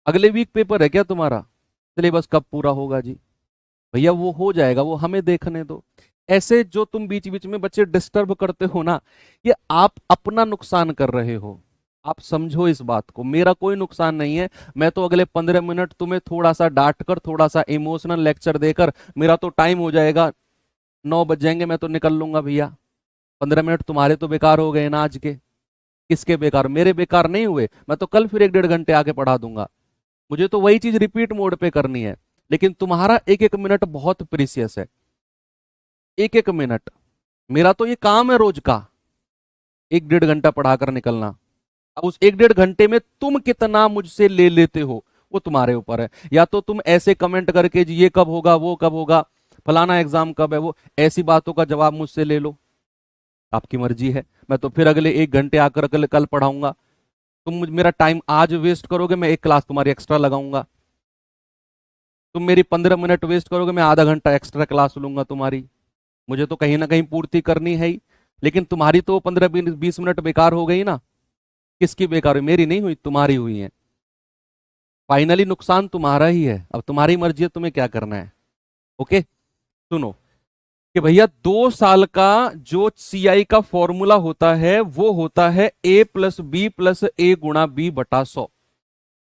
Speaker 1: अगले वीक पेपर है क्या तुम्हारा? सिलेबस कब पूरा होगा जी? भैया वो हो जाएगा, वो हमें देखने दो। ऐसे जो तुम बीच बीच में बच्चे डिस्टर्ब करते हो ना, ये आप अपना नुकसान कर रहे हो। आप समझो इस बात को, मेरा कोई नुकसान नहीं है। मैं तो अगले 15 मिनट तुम्हें थोड़ा सा डांट कर, थोड़ा सा इमोशनल लेक्चर देकर, मेरा तो टाइम हो जाएगा, 9 बज जाएंगे, मैं तो निकल लूंगा भैया। 15 मिनट तुम्हारे तो बेकार हो गए ना आज के। किसके बेकार? मेरे बेकार नहीं हुए। मैं तो कल फिर 1-1.5 घंटे आके पढ़ा दूंगा। मुझे तो वही चीज रिपीट मोड पे करनी है, लेकिन तुम्हारा एक एक मिनट बहुत प्रीसियस है। एक एक मिनट, मेरा तो ये काम है रोज का, 1-1.5 घंटा पढ़ाकर निकलना। अब उस 1-1.5 घंटे में तुम कितना मुझसे ले लेते हो वो तुम्हारे ऊपर है। या तो तुम ऐसे कमेंट करके जी ये कब होगा, वो कब होगा, फलाना एग्जाम कब है, वो ऐसी बातों का जवाब मुझसे ले लो, आपकी मर्जी है। मैं तो फिर अगले 1 घंटे आकर कल पढ़ाऊंगा। मेरा टाइम आज वेस्ट करोगे, मैं एक क्लास तुम्हारी एक्स्ट्रा लगाऊंगा। तुम मेरी 15 मिनट वेस्ट करोगे, मैं आधा घंटा एक्स्ट्रा क्लास लूंगा तुम्हारी। मुझे तो कहीं ना कहीं पूर्ति करनी है ही। लेकिन तुम्हारी तो 15-20 मिनट बेकार हो गई ना। किसकी बेकार हुई? मेरी नहीं हुई, तुम्हारी हुई है। फाइनली नुकसान तुम्हारा ही है। अब तुम्हारी मर्जी है तुम्हें क्या करना है। ओके, सुनो कि भैया 2 साल का जो सीआई का फॉर्मूला होता है वो होता है A+B+A गुणा B/100।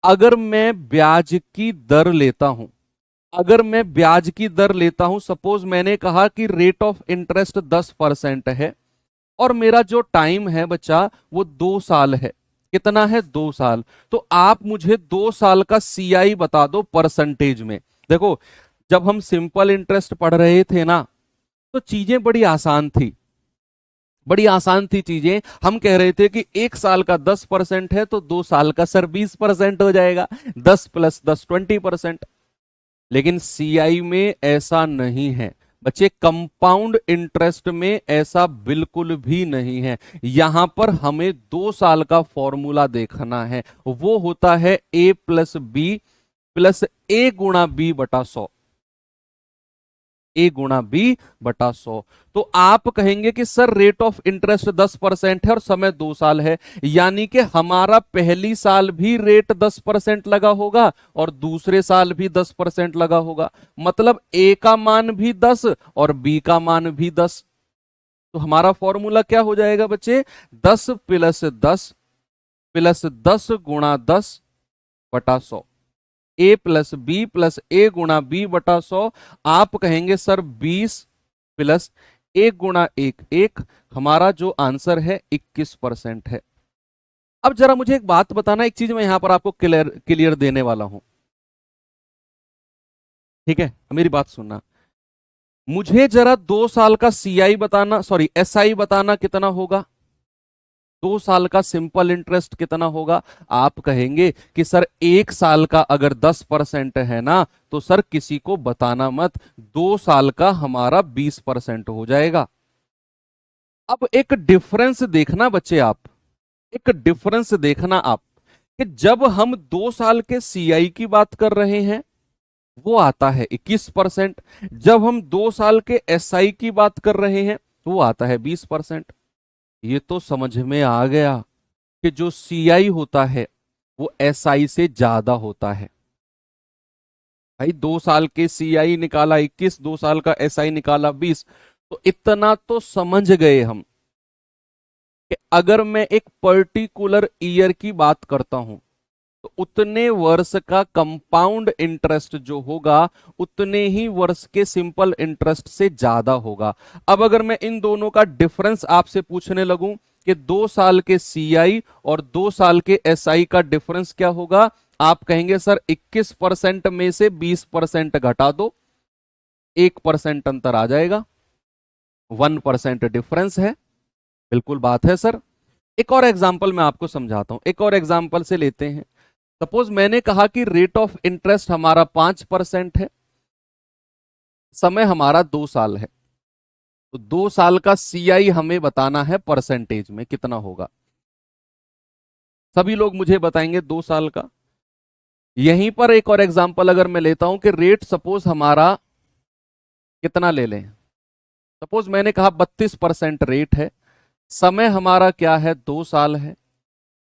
Speaker 1: अगर मैं ब्याज की दर लेता हूं, अगर मैं ब्याज की दर लेता हूं, सपोज मैंने कहा कि रेट ऑफ इंटरेस्ट 10% है, और मेरा जो टाइम है बच्चा वो 2 साल है। कितना है? 2 साल। तो आप मुझे 2 साल का सीआई बता दो परसेंटेज में। देखो, जब हम सिंपल इंटरेस्ट पढ़ रहे थे ना, तो चीजें बड़ी आसान थी, बड़ी आसान थी चीजें। हम कह रहे थे कि 1 साल का 10% है, तो 2 साल का सर 20% हो जाएगा, 10 + 10 20%। लेकिन सीआई में ऐसा नहीं है बच्चे, कंपाउंड इंटरेस्ट में ऐसा बिल्कुल भी नहीं है। यहां पर हमें 2 साल का फॉर्मूला देखना है, वो होता है A+B+A गुणा B/100। A गुणा B/100। तो आप कहेंगे कि सर रेट ऑफ इंटरेस्ट 10% है और समय 2 साल है, यानी कि हमारा पहली साल भी रेट 10% लगा होगा और दूसरे साल भी 10% लगा होगा। मतलब A का मान भी 10 और B का मान भी 10। तो हमारा फॉर्मूला क्या हो जाएगा बच्चे? 10 + 10 + 10 गुणा 10/100। A+B+A गुणा B/100। आप कहेंगे सर 20 + एक गुणा एक एक, हमारा जो आंसर है 21% है। अब जरा मुझे एक बात बताना, एक चीज मैं यहां पर आपको क्लियर क्लियर देने वाला हूं, ठीक है, मेरी बात सुनना। मुझे जरा 2 साल का सीआई बताना, सॉरी एसआई बताना कितना होगा, 2 साल का सिंपल इंटरेस्ट कितना होगा। आप कहेंगे कि सर 1 साल का अगर 10% है ना, तो सर किसी को बताना मत, 2 साल का हमारा 20% हो जाएगा। अब एक डिफरेंस देखना बच्चे आप, एक डिफरेंस देखना आप, कि जब हम 2 साल के सीआई की बात कर रहे हैं वो आता है 21%, जब हम 2 साल के एसआई की बात कर रहे हैं वो आता है 20%। ये तो समझ में आ गया कि जो सीआई होता है वो एसआई से ज्यादा होता है। भाई 2 साल के सीआई निकाला 21, 2 साल का एसआई निकाला 20, तो इतना तो समझ गए हम कि अगर मैं एक पर्टिकुलर ईयर की बात करता हूं तो उतने वर्ष का कंपाउंड इंटरेस्ट जो होगा उतने ही वर्ष के सिंपल इंटरेस्ट से ज्यादा होगा। अब अगर मैं इन दोनों का डिफरेंस आपसे पूछने लगूं कि 2 साल के सीआई और 2 साल के एसआई का डिफरेंस क्या होगा, आप कहेंगे सर 21% में से 20% घटा दो, 1% अंतर आ जाएगा, 1% डिफरेंस है। बिल्कुल बात है सर। एक और एग्जाम्पल मैं आपको समझाता हूं, एक और एग्जाम्पल से लेते हैं। सपोज मैंने कहा कि रेट ऑफ इंटरेस्ट हमारा 5% है, समय हमारा 2 साल है, तो 2 साल का सीआई हमें बताना है परसेंटेज में कितना होगा। सभी लोग मुझे बताएंगे 2 साल का। यहीं पर एक और एग्जांपल अगर मैं लेता हूं कि रेट सपोज हमारा कितना ले लें, सपोज मैंने कहा 32% रेट है, समय हमारा क्या है 2 साल है,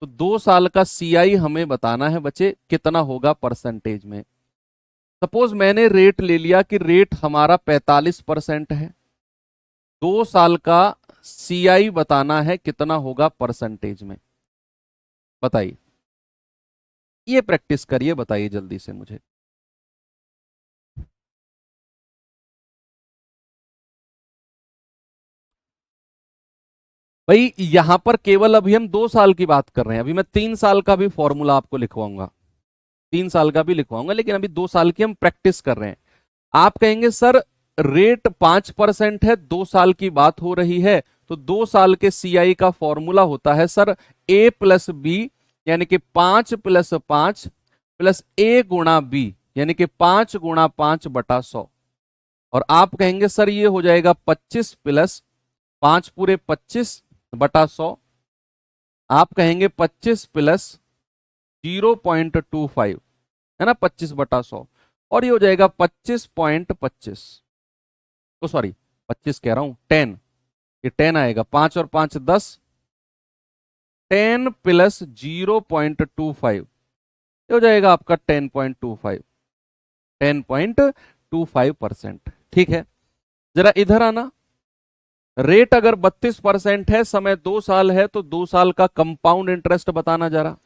Speaker 1: तो 2 साल का सीआई हमें बताना है बच्चे कितना होगा परसेंटेज में। सपोज मैंने रेट ले लिया कि रेट हमारा 45% है, 2 साल का सीआई बताना है कितना होगा परसेंटेज में, बताइए, ये प्रैक्टिस करिए, बताइए जल्दी से मुझे। भाई यहां पर केवल अभी हम 2 साल की बात कर रहे हैं, अभी मैं 3 साल का भी फॉर्मूला आपको लिखवाऊंगा, 3 साल का भी लिखवाऊंगा, लेकिन अभी 2 साल की हम प्रैक्टिस कर रहे हैं। आप कहेंगे सर रेट 5% है, 2 साल की बात हो रही है, तो 2 साल के सीआई का फॉर्मूला होता है सर ए प्लस बी, यानी कि 5+5 प्लस ए गुणा बी, यानी कि 5×5/100। और आप कहेंगे सर ये हो जाएगा 25 प्लस 5×25/100, आप कहेंगे 25 प्लस 0.25, है ना, 25/100, और ये हो जाएगा 25.25, तो सॉरी 25 कह रहा हूं 10, ये 10 आएगा, 5 और 5 10, 10 प्लस 0.25, ये हो जाएगा आपका 10.25, 10.25%। ठीक है, जरा इधर आना। रेट अगर 32% है, समय 2 साल है, तो 2 साल का कंपाउंड इंटरेस्ट बताना जरा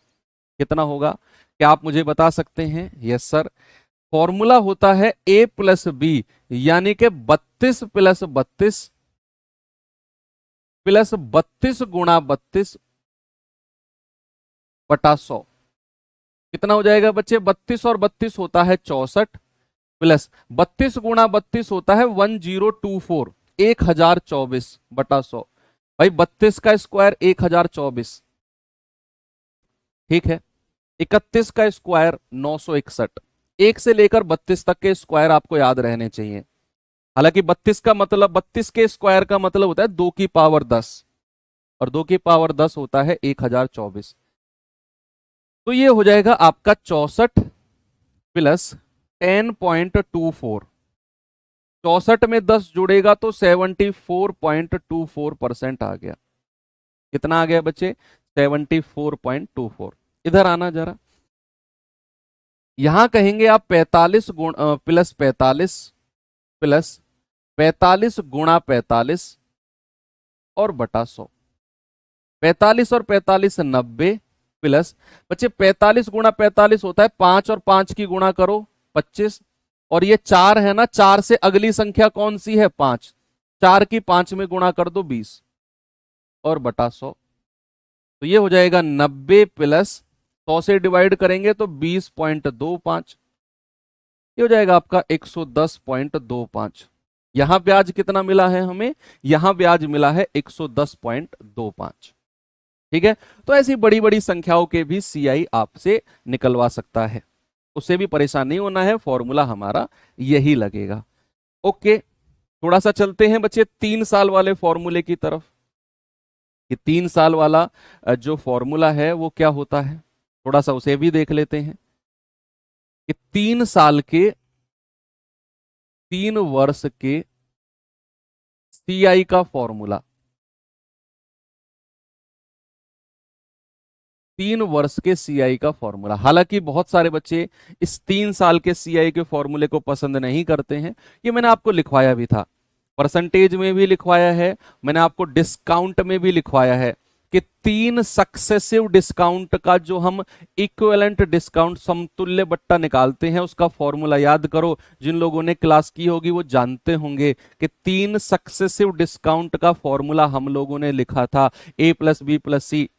Speaker 1: कितना होगा, क्या आप मुझे बता सकते हैं? यस सर, फॉर्मूला होता है ए प्लस बी, यानी कि 32 प्लस 32 प्लस 32×32/100, कितना हो जाएगा बच्चे? 32 और 32 होता है 64, प्लस 32×32 होता है 1024, 1024/100। भाई 32 का स्क्वायर 1024, ठीक है, 31 का स्क्वायर 961, एक से लेकर 32 तक के स्क्वायर आपको याद रहने चाहिए। हालांकि 32 का मतलब, 32 के स्क्वायर का मतलब होता है 2 की पावर 10, और 2 की पावर 10 होता है 1024, तो ये हो जाएगा आपका 64 प्लस 10.24, 64 में 10 जुड़ेगा तो 74.24% आ गया। कितना आ गया बच्चे? 74.24। इधर आना जरा, यहां कहेंगे आप 45 गुण प्लस 45 प्लस 45×45 और बटा 100, 45 और 45 90, प्लस बच्चे 45×45 होता है 5 और 5 की गुणा करो 25, और ये 4 है ना, 4 से अगली संख्या कौन सी है? 5, 4 की 5 में गुणा कर दो 20 और बटा 100, तो ये हो जाएगा 90 प्लस 100 से डिवाइड करेंगे तो 20.25, ये हो जाएगा आपका 110.25। यहां ब्याज कितना मिला है हमें, यहां ब्याज मिला है 110.25। ठीक है, तो ऐसी बड़ी बड़ी संख्याओं के भी सीआई आपसे निकलवा सकता है, उससे भी परेशान नहीं होना है, फॉर्मूला हमारा यही लगेगा। ओके, थोड़ा सा चलते हैं बच्चे 3 साल वाले फॉर्मूले की तरफ, कि 3 साल वाला जो फॉर्मूला है वो क्या होता है, थोड़ा सा उसे भी देख लेते हैं कि 3 साल के 3 वर्ष के सीआई का फॉर्मूला, 3 वर्ष के सीआई का फॉर्मूला। हालांकि बहुत सारे बच्चे इस 3 साल के सीआई के फॉर्मूले को पसंद नहीं करते हैं, ये मैंने आपको लिखवाया भी था, परसेंटेज में भी लिखवाया है, मैंने आपको डिस्काउंट में भी लिखवाया है कि 3 सक्सेसिव डिस्काउंट का जो हम इक्विवेलेंट डिस्काउंट समतुल्य बट्टा निकालते हैं उसका फॉर्मूला याद करो। जिन लोगों ने क्लास की होगी वो जानते होंगे कि 3 सक्सेसिव डिस्काउंट का फॉर्मूला हम लोगों ने लिखा था a plus B plus C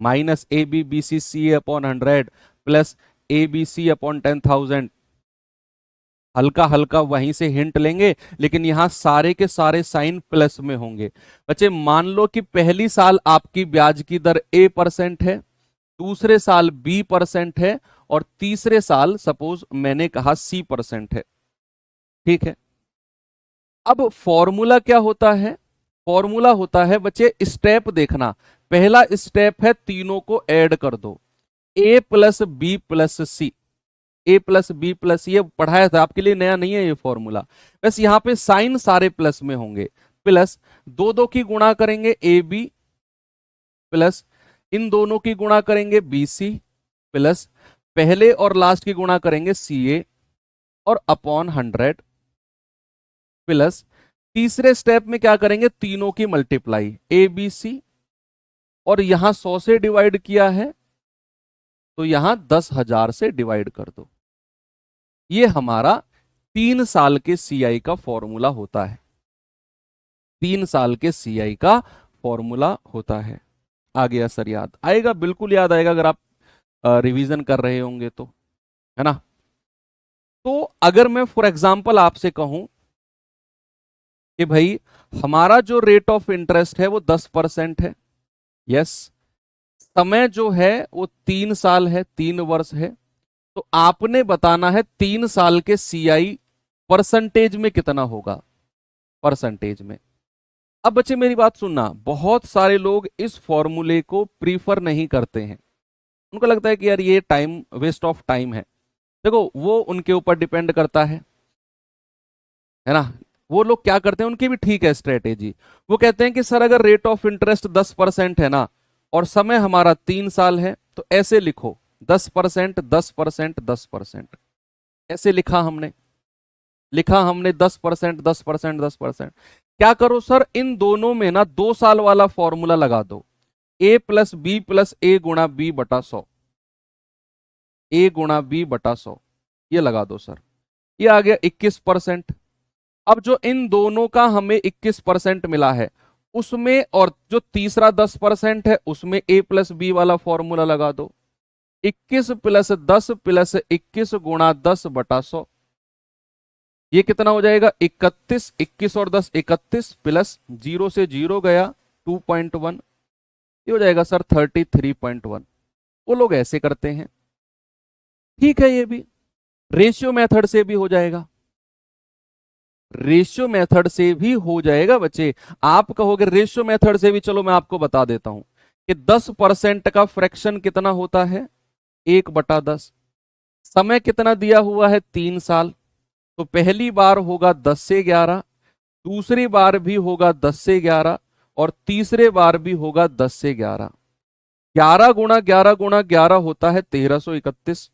Speaker 1: minus A B B C C upon 100 plus A B C upon 10,000। हल्का हल्का वहीं से हिंट लेंगे, लेकिन यहां सारे के सारे साइन प्लस में होंगे। बच्चे मान लो कि पहली साल आपकी ब्याज की दर a% है, दूसरे साल b% है और तीसरे साल सपोज मैंने कहा c% है। ठीक है, अब फॉर्मूला क्या होता है, फॉर्मूला होता है बच्चे, स्टेप देखना, पहला स्टेप है तीनों को ऐड कर दो, a plus B plus C, a plus B plus, ये पढ़ाया था आपके लिए, नया नहीं है ये फॉर्मूला, बस यहां पे साइन सारे प्लस में होंगे, प्लस दो दो की गुणा करेंगे ए बी प्लस इन दोनों की गुणा करेंगे बी सी प्लस पहले और लास्ट की गुणा करेंगे सी ए और अपॉन 100 प्लस तीसरे स्टेप में क्या करेंगे, तीनों की मल्टीप्लाई ए बी सी और यहां 100 से डिवाइड किया है तो यहां 10,000 से डिवाइड कर दो। ये हमारा 3 साल के सीआई का फॉर्मूला होता है, 3 साल के सीआई का फॉर्मूला होता है। आ गया सर, याद आएगा, बिल्कुल याद आएगा अगर आप रिवीजन कर रहे होंगे तो, है ना। तो अगर मैं फॉर एग्जांपल आपसे कहूं कि भाई हमारा जो रेट ऑफ इंटरेस्ट है वो 10% है, यस, समय जो है वो 3 साल है, 3 वर्ष है, तो आपने बताना है 3 साल के सीआई परसेंटेज में कितना होगा, परसेंटेज में। अब बच्चे मेरी बात सुनना, बहुत सारे लोग इस फॉर्मूले को प्रीफर नहीं करते हैं, उनको लगता है कि यार ये टाइम वेस्ट ऑफ टाइम है। देखो वो उनके ऊपर डिपेंड करता है ना, वो लोग क्या करते हैं, उनकी भी ठीक है स्ट्रेटेजी, वो कहते हैं कि सर अगर रेट ऑफ इंटरेस्ट 10% है ना और समय हमारा 3 साल है तो ऐसे लिखो 10%, 10%, 10%, ऐसे लिखा हमने 10%, 10%, 10%। क्या करो सर, इन दोनों में ना 2 साल वाला फॉर्मूला लगा दो, a प्लस बी प्लस ए गुणा बी बटा 100, a गुणा बी बटा 100, ये लगा दो सर, ये आ गया 21%। अब जो इन दोनों का हमें 21% मिला है उसमें और जो तीसरा 10% है उसमें a प्लस बी वाला फॉर्मूला लगा दो, 21 प्लस 10 प्लस 21 गुणा 10 बटा 100, ये कितना हो जाएगा 31, 21 और 10 31 प्लस 0 से 0 गया 2.1, ये हो जाएगा सर 33.1। वो लोग ऐसे करते हैं, ठीक है, ये भी रेशियो मेथड से भी हो जाएगा, रेशियो मेथड से भी हो जाएगा बच्चे। आप कहोगे रेशियो मेथड से भी, चलो मैं आपको बता देता हूं कि 10% का फ्रैक्शन कितना होता है, 1/10, समय कितना दिया हुआ है 3 साल, तो पहली बार होगा 10 से 11, दूसरी बार भी होगा 10 से 11 और तीसरे बार भी होगा 10 से 11, 11 गुणा 11 गुणा 11 होता है 1331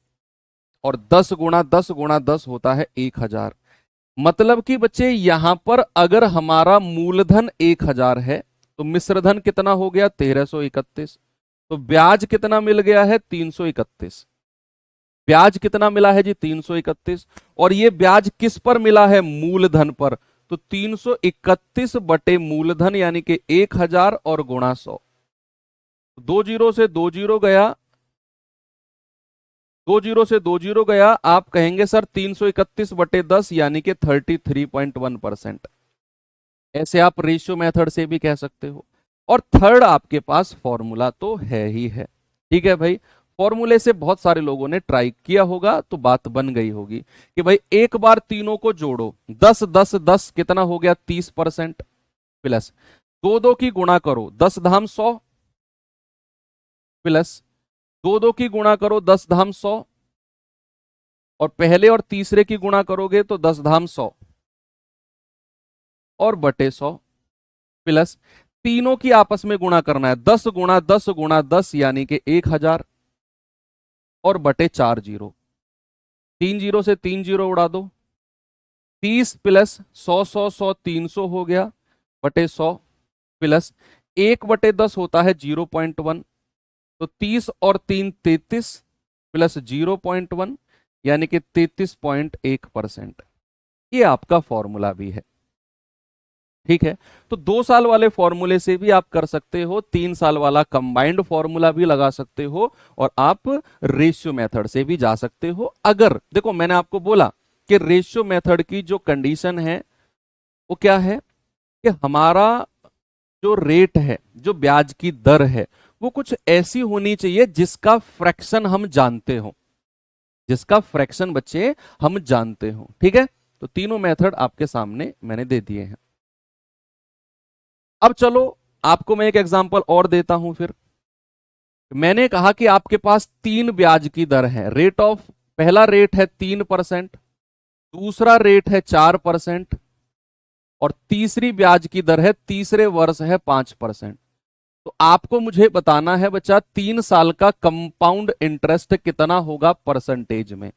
Speaker 1: और 10 गुणा 10 गुणा 10 होता है 1000। मतलब कि बच्चे यहां पर अगर हमारा मूलधन 1000 है तो मिश्रधन कितना हो गया 1331, तो ब्याज कितना मिल गया है 331, ब्याज कितना मिला है जी 331, और ये ब्याज किस पर मिला है, मूलधन पर, तो 331 बटे मूलधन यानी कि 1000 और गुणा 100। 20 से 20 गया, 20 से 20 गया, आप कहेंगे सर 331 बटे 10 यानी कि 33.1%। ऐसे आप रेशियो मेथड से भी कह सकते हो। और थर्ड आपके पास फॉर्मूला तो है ही है। ठीक है भाई, फॉर्मूले से बहुत सारे लोगों ने ट्राई किया होगा तो बात बन गई होगी कि भाई एक बार तीनों को जोड़ो, 10 10 10 कितना हो गया 30%, प्लस दो दो की गुणा करो 10 धाम 100, प्लस दो दो की गुणा करो 10 धाम 100, और पहले और तीसरे की गुणा करोगे तो 10 धाम 100 और बटे 100, प्लस तीनों की आपस में गुणा करना है, 10 गुणा 10 गुणा 10 यानी कि 1000 और बटे 4 जीरो, 3 जीरो से 3 जीरो उड़ा दो, 30 प्लस 100 100 100 300 हो गया बटे 100, प्लस 1/10 होता है 0.1, तो 30 और 3 33 प्लस 0.1 यानी कि 33.1%। ये आपका फॉर्मूला भी है। ठीक है, तो 2 साल वाले फॉर्मूले से भी आप कर सकते हो, 3 साल वाला कंबाइंड फॉर्मूला भी लगा सकते हो, और आप रेशियो मेथड से भी जा सकते हो। अगर देखो मैंने आपको बोला कि रेशियो मेथड की जो कंडीशन है वो क्या है कि हमारा जो रेट है, जो ब्याज की दर है, वो कुछ ऐसी होनी चाहिए जिसका फ्रैक्शन हम जानते हो, जिसका फ्रैक्शन बच्चे हम जानते हो। ठीक है, तो तीनों मेथड आपके सामने मैंने दे दिए हैं। अब चलो आपको मैं एक एग्जांपल और देता हूं। फिर मैंने कहा कि आपके पास 3 ब्याज की दर है, रेट ऑफ, पहला रेट है 3%, दूसरा रेट है 4%, और तीसरी ब्याज की दर है तीसरे वर्ष है 5%। तो आपको मुझे बताना है बच्चा 3 साल का कंपाउंड इंटरेस्ट कितना होगा परसेंटेज में,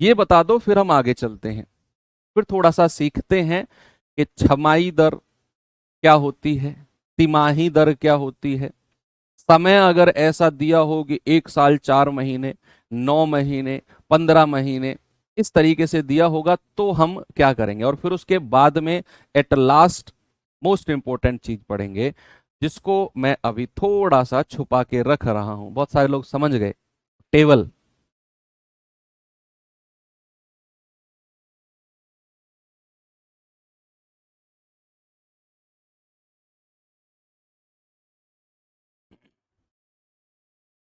Speaker 1: ये बता दो, फिर हम आगे चलते हैं। फिर थोड़ा सा सीखते हैं कि छमाही दर क्या होती है, तिमाही दर क्या होती है, समय अगर ऐसा दिया हो कि 1 साल 4 महीने, 9 महीने, 15 महीने, इस तरीके से दिया होगा तो हम क्या करेंगे। और फिर उसके बाद में एट लास्ट मोस्ट इंपॉर्टेंट चीज पढ़ेंगे, जिसको मैं अभी थोड़ा सा छुपा के रख रहा हूं, बहुत सारे लोग समझ गए, टेबल।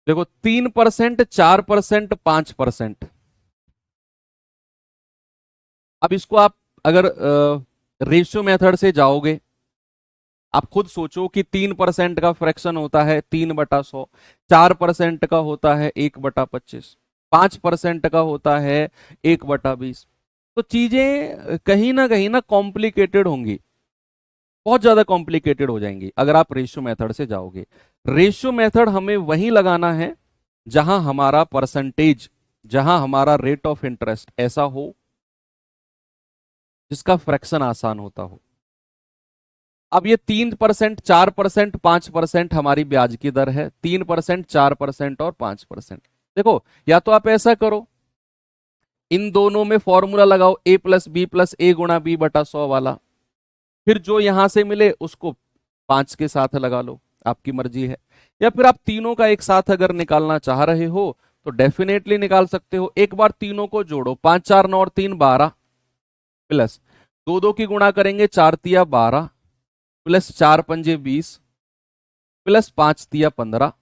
Speaker 1: देखो 3%, 4%, 5%। अब इसको आप अगर रेशियो मेथड से जाओगे, आप खुद सोचो कि 3% का फ्रैक्शन होता है 3/100, 4% का होता है 1/25, 5% का होता है 1/20। तो चीजें कहीं ना कॉम्प्लिकेटेड होंगी, बहुत ज्यादा कॉम्प्लिकेटेड हो जाएंगी अगर आप रेशियो मेथड से जाओगे। रेशियो मेथड हमें वहीं लगाना है जहां हमारा परसेंटेज, जहां हमारा रेट ऑफ इंटरेस्ट ऐसा हो जिसका फ्रैक्शन आसान होता हो। अब ये 3%, 4%, 5% हमारी ब्याज की दर है, 3%, 4% और 5%। देखो या तो आप ऐसा करो, इन दोनों में फॉर्मूला लगाओ a+b+a×b/100 वाला, फिर जो यहां से मिले उसको 5 के साथ लगा लो, आपकी मर्जी है। या फिर आप तीनों का एक साथ अगर निकालना चाह रहे हो तो डेफिनेटली निकाल सकते हो। एक बार तीनों को जोड़ो, 5 4 9 और 3 12, प्लस दो दो की गुणा करेंगे 4 तिया 12, प्लस 4 पंजे 20, प्लस 5 तिया 15,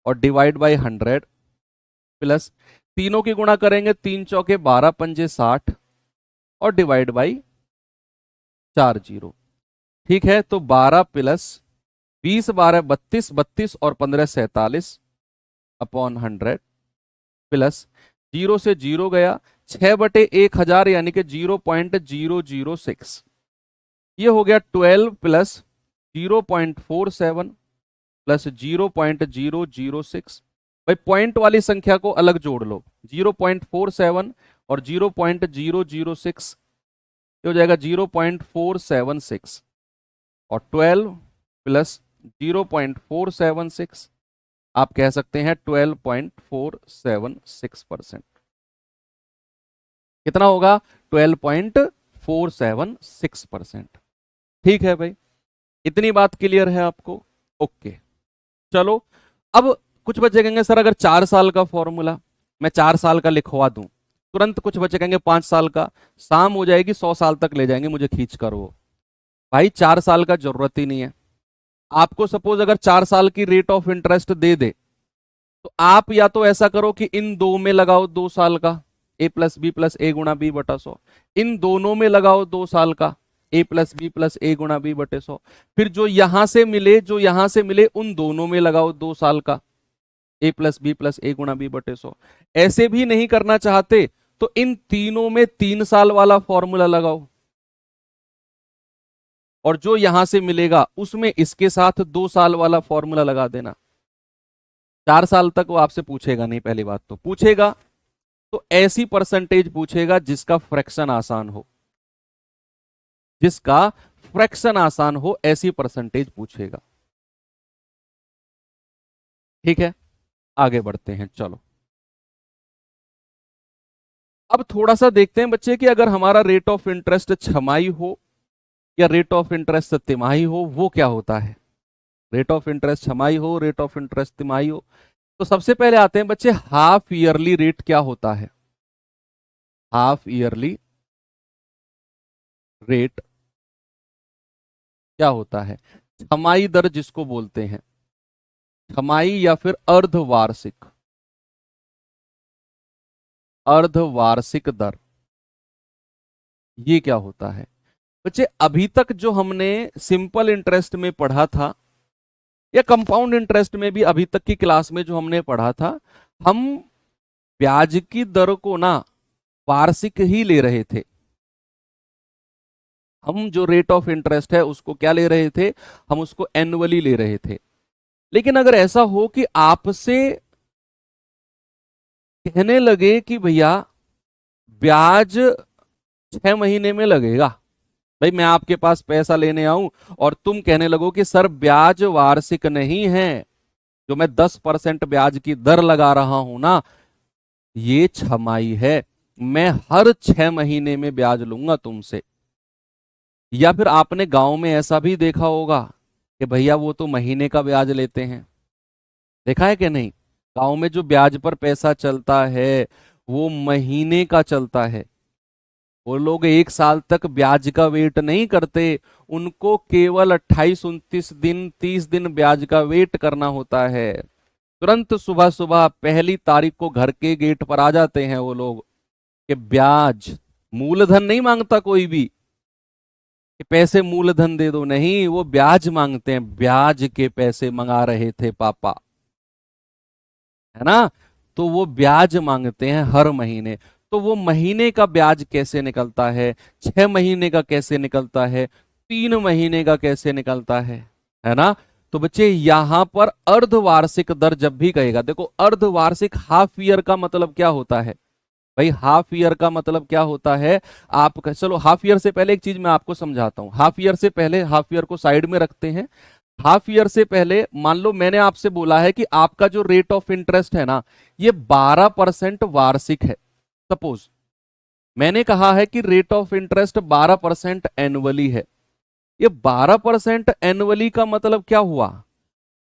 Speaker 1: और डिवाइड बाई 100, प्लस तीनों की गुणा करेंगे 3 चौके 12 पंजे 60, और डिवाइड बाई 4 जीरो। ठीक है, तो 12 प्लस 20 12 32, 32 और 15 47 अपॉन 100, प्लस जीरो से जीरो गया, 6/1000 यानी कि 0.006, ये हो गया 12 प्लस 0.47 प्लस 0.006। भाई पॉइंट वाली संख्या को अलग जोड़ लो, 0.47 और 0.006, ये हो जाएगा 0.476, और 12 प्लस 0.476 आप कह सकते हैं 12.476%। कितना होगा 12.476। 476%। ठीक है भाई, इतनी बात क्लियर है आपको? ओके, चलो। अब कुछ बच्चे कहेंगे सर अगर 4 साल का फॉर्मूला मैं 4 साल का लिखवा दूं तुरंत, कुछ बच्चे कहेंगे 5 साल का, शाम हो जाएगी 100 साल तक ले जाएंगे मुझे खींच कर वो। भाई 4 साल का जरूरत ही नहीं है। आपको सपोज अगर 4 साल की रेट ऑफ इंटरेस्ट दे दे तो आप या तो ऐसा करो कि इन दो में लगाओ 2 साल का, ए प्लस बी प्लस ए गुणा बी बटा 100, इन दोनों में लगाओ 2 साल का, ए प्लस बी प्लस ए गुणा बी बटे 100, फिर जो यहां से मिले उन दोनों में लगाओ 2 साल का, ए प्लस बी प्लस ए गुणा बी बटे 100। ऐसे भी नहीं करना चाहते तो इन तीनों में 3 साल वाला फॉर्मूला लगाओ, और जो यहां से मिलेगा उसमें इसके साथ 2 साल वाला फॉर्मूला लगा देना। 4 साल तक वो आपसे पूछेगा नहीं, पहली बात तो पूछेगा तो ऐसी परसेंटेज पूछेगा जिसका फ्रैक्शन आसान हो, जिसका फ्रैक्शन आसान हो ऐसी परसेंटेज पूछेगा। ठीक है, आगे बढ़ते हैं, चलो। अब थोड़ा सा देखते हैं बच्चे कि अगर हमारा रेट ऑफ इंटरेस्ट छमाही हो या रेट ऑफ इंटरेस्ट तिमाही हो, वो क्या होता है। रेट ऑफ इंटरेस्ट छमाही हो, रेट ऑफ इंटरेस्ट तिमाही हो, तो सबसे पहले आते हैं बच्चे हाफ ईयरली रेट क्या होता है। हाफ ईयरली रेट क्या होता है, छमाही दर जिसको बोलते हैं, छमाही या फिर अर्धवार्षिक, अर्धवार्षिक दर, ये क्या होता है बच्चे। अभी तक जो हमने सिंपल इंटरेस्ट में पढ़ा था या कंपाउंड इंटरेस्ट में भी अभी तक की क्लास में जो हमने पढ़ा था, हम ब्याज की दर को ना वार्षिक ही ले रहे थे। हम जो रेट ऑफ इंटरेस्ट है उसको क्या ले रहे थे, हम उसको एनुअली ले रहे थे। लेकिन अगर ऐसा हो कि आपसे कहने लगे कि भैया ब्याज 6 महीने में लगेगा, भाई मैं आपके पास पैसा लेने आऊं और तुम कहने लगो कि सर ब्याज वार्षिक नहीं है, जो मैं 10% ब्याज की दर लगा रहा हूं ना, ये छमाही है, मैं हर 6 महीने में ब्याज लूंगा तुमसे। या फिर आपने गांव में ऐसा भी देखा होगा कि भैया वो तो महीने का ब्याज लेते हैं, देखा है कि नहीं। गांव में जो ब्याज पर पैसा चलता है वो महीने का चलता है। वो लोग 1 साल तक ब्याज का वेट नहीं करते, उनको केवल 28, 29 दिन, 30 दिन ब्याज का वेट करना होता है। तुरंत सुबह सुबह पहली तारीख को घर के गेट पर आ जाते हैं वो लोग कि ब्याज, मूलधन नहीं मांगता कोई भी कि पैसे मूलधन दे दो, नहीं, वो ब्याज मांगते हैं, ब्याज के पैसे मंगा रहे थे पापा, है ना। तो वो ब्याज मांगते हैं हर महीने। तो वो महीने का ब्याज कैसे निकलता है, 6 महीने का कैसे निकलता है, 3 महीने का कैसे निकलता है ना। तो बच्चे यहां पर अर्धवार्षिक दर जब भी कहेगा, देखो अर्धवार्षिक हाफ ईयर का मतलब क्या होता है भाई, हाफ ईयर का मतलब क्या होता है। आप चलो हाफ ईयर से पहले एक चीज मैं आपको समझाता हूं। हाफ ईयर से पहले, हाफ ईयर को साइड में रखते हैं। हाफ ईयर से पहले मान लो मैंने आपसे बोला है कि आपका जो रेट ऑफ इंटरेस्ट है ना, ये 12% वार्षिक है। सपोज मैंने कहा है कि रेट ऑफ इंटरेस्ट 12% एनुअली है। ये 12% एनुअली का मतलब क्या हुआ,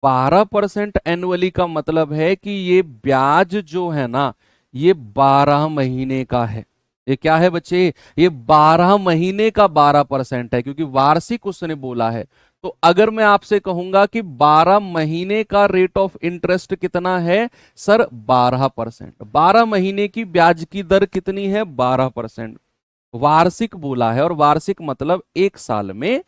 Speaker 1: 12% एनुअली का मतलब है कि ये ब्याज जो है ना, ये 12 महीने का है। ये क्या है बच्चे, ये 12 महीने का 12% है, क्योंकि वार्षिक उसने बोला है। तो अगर मैं आपसे कहूंगा कि 12 महीने का रेट ऑफ इंटरेस्ट कितना है, सर 12%। 12 महीने की ब्याज की दर कितनी है, 12%। वार्षिक बोला है, और वार्षिक मतलब 1 साल में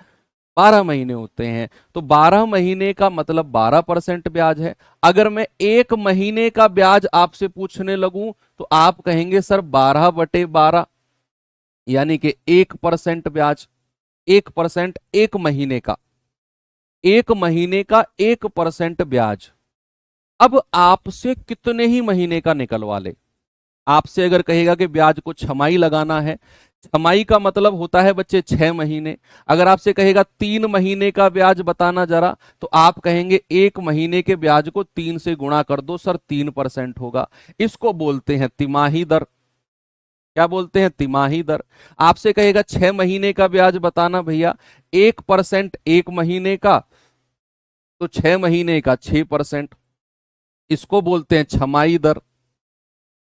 Speaker 1: 12 महीने होते हैं, तो 12 महीने का मतलब 12% ब्याज है। अगर मैं 1 महीने का ब्याज आपसे पूछने लगूं तो आप कहेंगे सर 12/12, यानी कि 1% ब्याज। 1% 1 महीने का, 1 महीने का 1% ब्याज। अब आपसे कितने ही महीने का निकलवा ले, आपसे अगर कहेगा कि ब्याज को छमाही लगाना है, छमाही का मतलब होता है बच्चे 6 महीने। अगर आपसे कहेगा 3 महीने का ब्याज बताना जरा, तो आप कहेंगे 1 महीने के ब्याज को 3 से गुणा कर दो सर, 3% होगा। इसको बोलते हैं तिमाही दर। क्या बोलते हैं, तिमाही दर। आपसे कहेगा 6 महीने का ब्याज बताना भैया, 1% 1 महीने का, तो 6 महीने का 6%, इसको बोलते हैं छमाही दर।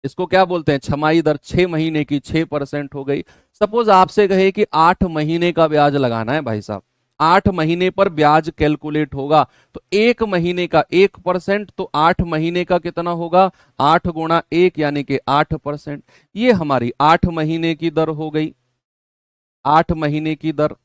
Speaker 1: इसको क्या बोलते हैं, छमाही दर। 6 महीने की 6% हो गई। सपोज आपसे कहे कि 8 महीने का ब्याज लगाना है भाई साहब, 8 महीने पर ब्याज कैलकुलेट होगा, तो 1 महीने का 1%, तो 8 महीने का कितना होगा, 8 × 1 यानी कि 8%। ये हमारी 8 महीने की दर हो गई, 8 महीने की दर।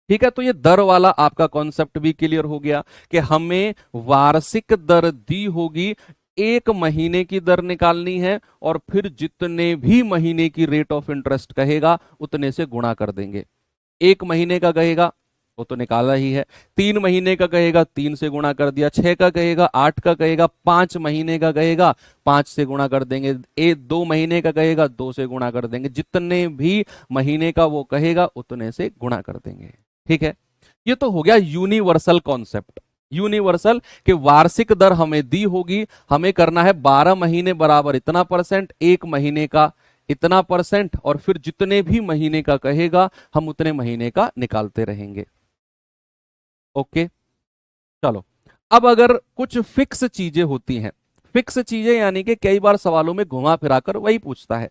Speaker 1: ठीक है, तो ये दर वाला आपका कॉन्सेप्ट भी क्लियर हो गया कि हमें वार्षिक दर दी होगी, 1 महीने की दर निकालनी है, और फिर जितने भी महीने की रेट ऑफ इंटरेस्ट कहेगा उतने से गुणा कर देंगे। 1 महीने का कहेगा वो तो निकाला ही है, 3 महीने का कहेगा 3 से गुणा कर दिया, 6 का कहेगा 8 का कहेगा, 5 महीने का कहेगा 5 से गुणा कर देंगे, 2 महीने का कहेगा 2 से गुणा कर देंगे, जितने भी महीने का वो कहेगा उतने से गुणा कर देंगे। ठीक है, ये तो हो गया यूनिवर्सल कॉन्सेप्ट। यूनिवर्सल कि वार्षिक दर हमें दी होगी, हमें करना है 12 महीने बराबर इतना परसेंट, 1 महीने का इतना परसेंट, और फिर जितने भी महीने का कहेगा हम उतने महीने का निकालते रहेंगे। ओके, चलो। अब अगर कुछ फिक्स चीजें होती हैं, फिक्स चीजें यानी कि कई बार सवालों में घुमा फिराकर वही पूछता है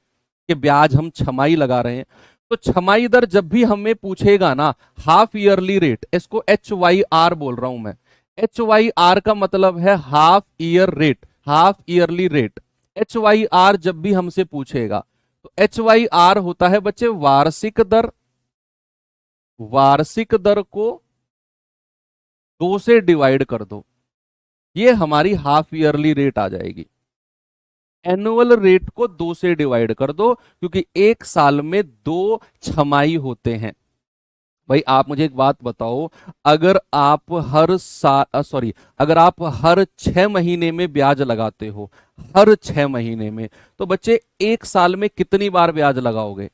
Speaker 1: कि ब्याज हम छमाही लगा रहे हैं, तो छमाही दर जब भी हमें पूछेगा ना, हाफ ईयरली रेट, इसको HYR बोल रहा हूं मैं। HYR का मतलब है half year rate, half yearly rate. HYR जब भी हमसे पूछेगा तो HYR होता है बच्चे वार्षिक दर, वार्षिक दर को 2 से डिवाइड कर दो, ये हमारी हाफ ईयरली रेट आ जाएगी। एनुअल रेट को 2 से डिवाइड कर दो, क्योंकि एक साल में 2 छमाही होते हैं। भाई आप मुझे एक बात बताओ, अगर आप हर साल सॉरी अगर आप हर 6 महीने में ब्याज लगाते हो, हर 6 महीने में, तो बच्चे एक साल में कितनी बार ब्याज लगाओगे?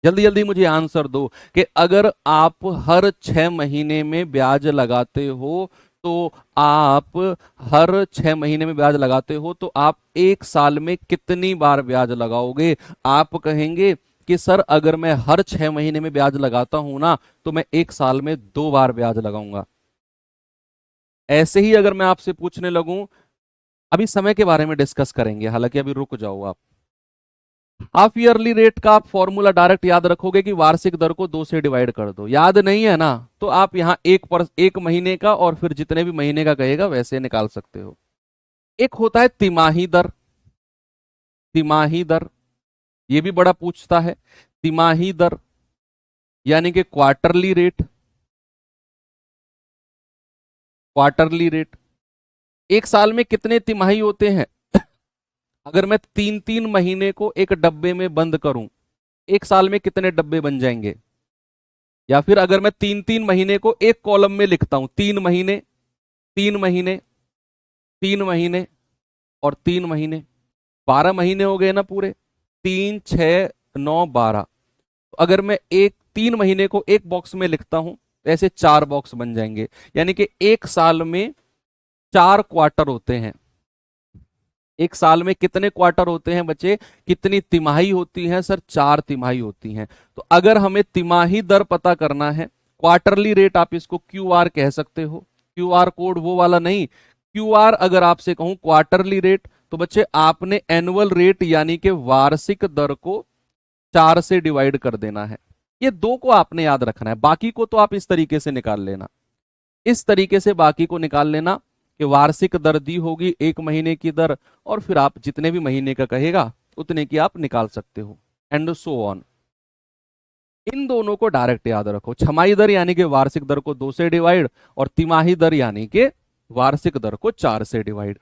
Speaker 1: जल्दी जल्दी मुझे आंसर दो कि अगर आप हर 6 महीने में ब्याज लगाते हो, तो आप हर 6 महीने में ब्याज लगाते हो, तो आप एक साल में कितनी बार ब्याज लगाओगे? आप कहेंगे कि सर अगर मैं हर 6 महीने में ब्याज लगाता हूं ना, तो मैं एक साल में 2 बार ब्याज लगाऊंगा। ऐसे ही अगर मैं आपसे पूछने लगूं, अभी समय के बारे में डिस्कस करेंगे, हालांकि अभी रुक जाओ आप। हाफ ईयरली रेट का आप फॉर्मूला डायरेक्ट याद रखोगे कि वार्षिक दर को 2 से डिवाइड कर दो। याद नहीं है ना, तो आप यहां 1 महीने का और फिर जितने भी महीने का कहेगा वैसे निकाल सकते हो। एक होता है तिमाही दर, तिमाही दर, ये भी बड़ा पूछता है। तिमाही दर यानी कि क्वार्टरली रेट, क्वार्टरली रेट। एक साल में कितने तिमाही होते हैं? अगर मैं 3 3 महीने को एक डब्बे में बंद करूं, एक साल में कितने डब्बे बन जाएंगे? या फिर अगर मैं 3 3 महीने को एक कॉलम में लिखता हूं, 3 महीने, 3 महीने, 3 महीने और 3 महीने, 12 महीने हो गए ना पूरे, 3 6 9 12। तो अगर मैं एक 3 महीने को एक बॉक्स में लिखता हूं, तो ऐसे 4 बॉक्स बन जाएंगे, यानी कि एक साल में 4 क्वार्टर होते हैं। एक साल में कितने क्वार्टर होते हैं बच्चे, कितनी तिमाही होती हैं? सर 4 तिमाही होती हैं। तो अगर हमें तिमाही दर पता करना है, क्वार्टरली रेट आप इसको QR कह सकते हो, QR कोड वो वाला नहीं, QR अगर आपसे कहूं क्वार्टरली रेट, तो बच्चे आपने एनुअल रेट यानी कि वार्षिक दर को 4 से डिवाइड कर देना है। ये 2 को आपने याद रखना है, बाकी को तो आप इस तरीके से निकाल लेना, इस तरीके से बाकी को निकाल लेना कि वार्षिक दर दी होगी 1 महीने की दर, और फिर आप जितने भी महीने का कहेगा उतने की आप निकाल सकते हो, एंड सो ऑन। इन दोनों को डायरेक्ट याद रखो, छमाही दर यानी कि वार्षिक दर को 2 से डिवाइड, और तिमाही दर यानी कि वार्षिक दर को 4 से डिवाइड।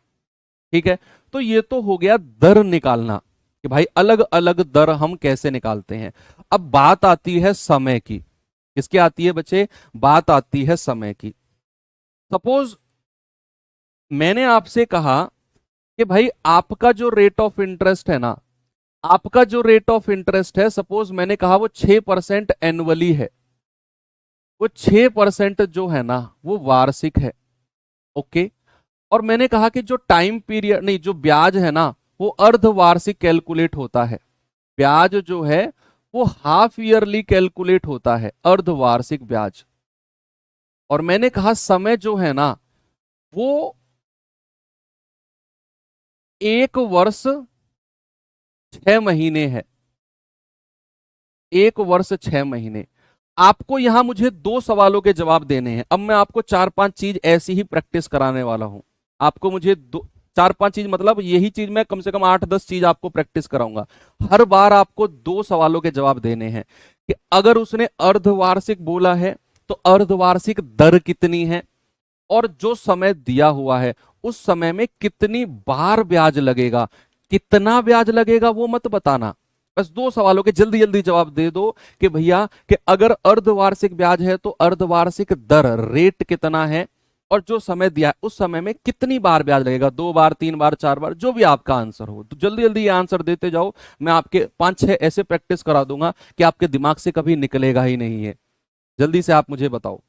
Speaker 1: ठीक है, तो ये तो हो गया दर निकालना कि भाई अलग अलग दर हम कैसे निकालते हैं। अब बात आती है समय की। किसकी आती है बच्चे? बात आती है समय की। सपोज मैंने आपसे कहा कि भाई आपका जो रेट ऑफ इंटरेस्ट है ना, आपका जो रेट ऑफ इंटरेस्ट है, सपोज मैंने कहा वो 6% एनुअली है, वो 6% जो है ना वो वार्षिक है। ओके, और मैंने कहा कि जो टाइम पीरियड नहीं, जो ब्याज है ना वो अर्धवार्षिक कैलकुलेट होता है। ब्याज जो है वो हाफ ईयरली कैलकुलेट होता है, अर्धवार्षिक ब्याज। और मैंने कहा समय जो है ना वो 1 वर्ष 6 महीने है, 1 वर्ष 6 महीने। आपको यहां मुझे 2 सवालों के जवाब देने हैं। अब मैं आपको 4-5 चीज ऐसी ही प्रैक्टिस कराने वाला हूं। आपको मुझे 4-5 चीज, मतलब यही चीज मैं कम से कम 8-10 चीज आपको प्रैक्टिस कराऊंगा। हर बार आपको 2 सवालों के जवाब देने हैं कि अगर उसने अर्धवार्षिक बोला है तो अर्धवार्षिक दर कितनी है, और जो समय दिया हुआ है उस समय में कितनी बार ब्याज लगेगा, कितना ब्याज लगेगा वो मत बताना। बस 2 सवालों के जल्दी जल्दी जवाब दे दो कि भैया कि अगर अर्धवार्षिक ब्याज है तो अर्धवार्षिक दर रेट कितना है, और जो समय दिया है उस समय में कितनी बार ब्याज लगेगा, 2 बार, 3 बार, 4 बार, जो भी आपका आंसर हो। तो जल्दी जल्दी ये आंसर देते जाओ। मैं आपके 5-6 ऐसे प्रैक्टिस करा दूंगा कि आपके दिमाग से कभी निकलेगा ही नहीं है। जल्दी से आप मुझे बताओ।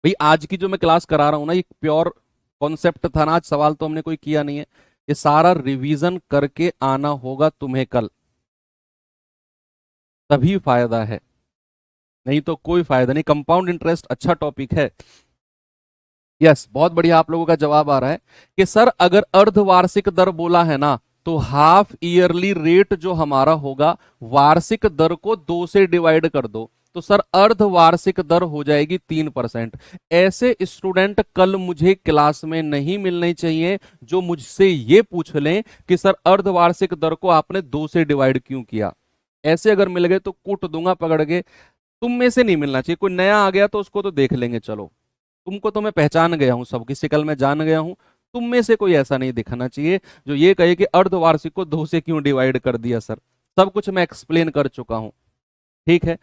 Speaker 1: भाई आज की जो मैं क्लास करा रहा हूं ना, ये प्योर कॉन्सेप्ट था ना, आज सवाल तो हमने कोई किया नहीं है। ये सारा रिवीजन करके आना होगा तुम्हें कल, तभी फायदा है, नहीं तो कोई फायदा नहीं। कंपाउंड इंटरेस्ट अच्छा टॉपिक है। यस, बहुत बढ़िया आप लोगों का जवाब आ रहा है कि सर अगर अर्धवार्षिक दर बोला है ना तो हाफ ईयरली रेट जो हमारा होगा, वार्षिक दर को 2 से डिवाइड कर दो तो सर अर्धवार्षिक दर हो जाएगी 3%। ऐसे स्टूडेंट कल मुझे क्लास में नहीं मिलने चाहिए जो मुझसे ये पूछ लें कि सर अर्धवार्षिक दर को आपने 2 से डिवाइड क्यों किया। ऐसे अगर मिल गए तो कूट दूंगा पकड़ के। तुम में से नहीं मिलना चाहिए। कोई नया आ गया तो उसको तो देख लेंगे, चलो। तुमको तो मैं पहचान गया हूं, सबकी शिकल में जान गया हूं। तुम में से कोई ऐसा नहीं दिखना चाहिए जो ये कहे कि अर्धवार्षिक को 2 से क्यों डिवाइड कर दिया सर। सब कुछ मैं एक्सप्लेन कर चुका हूं, ठीक है।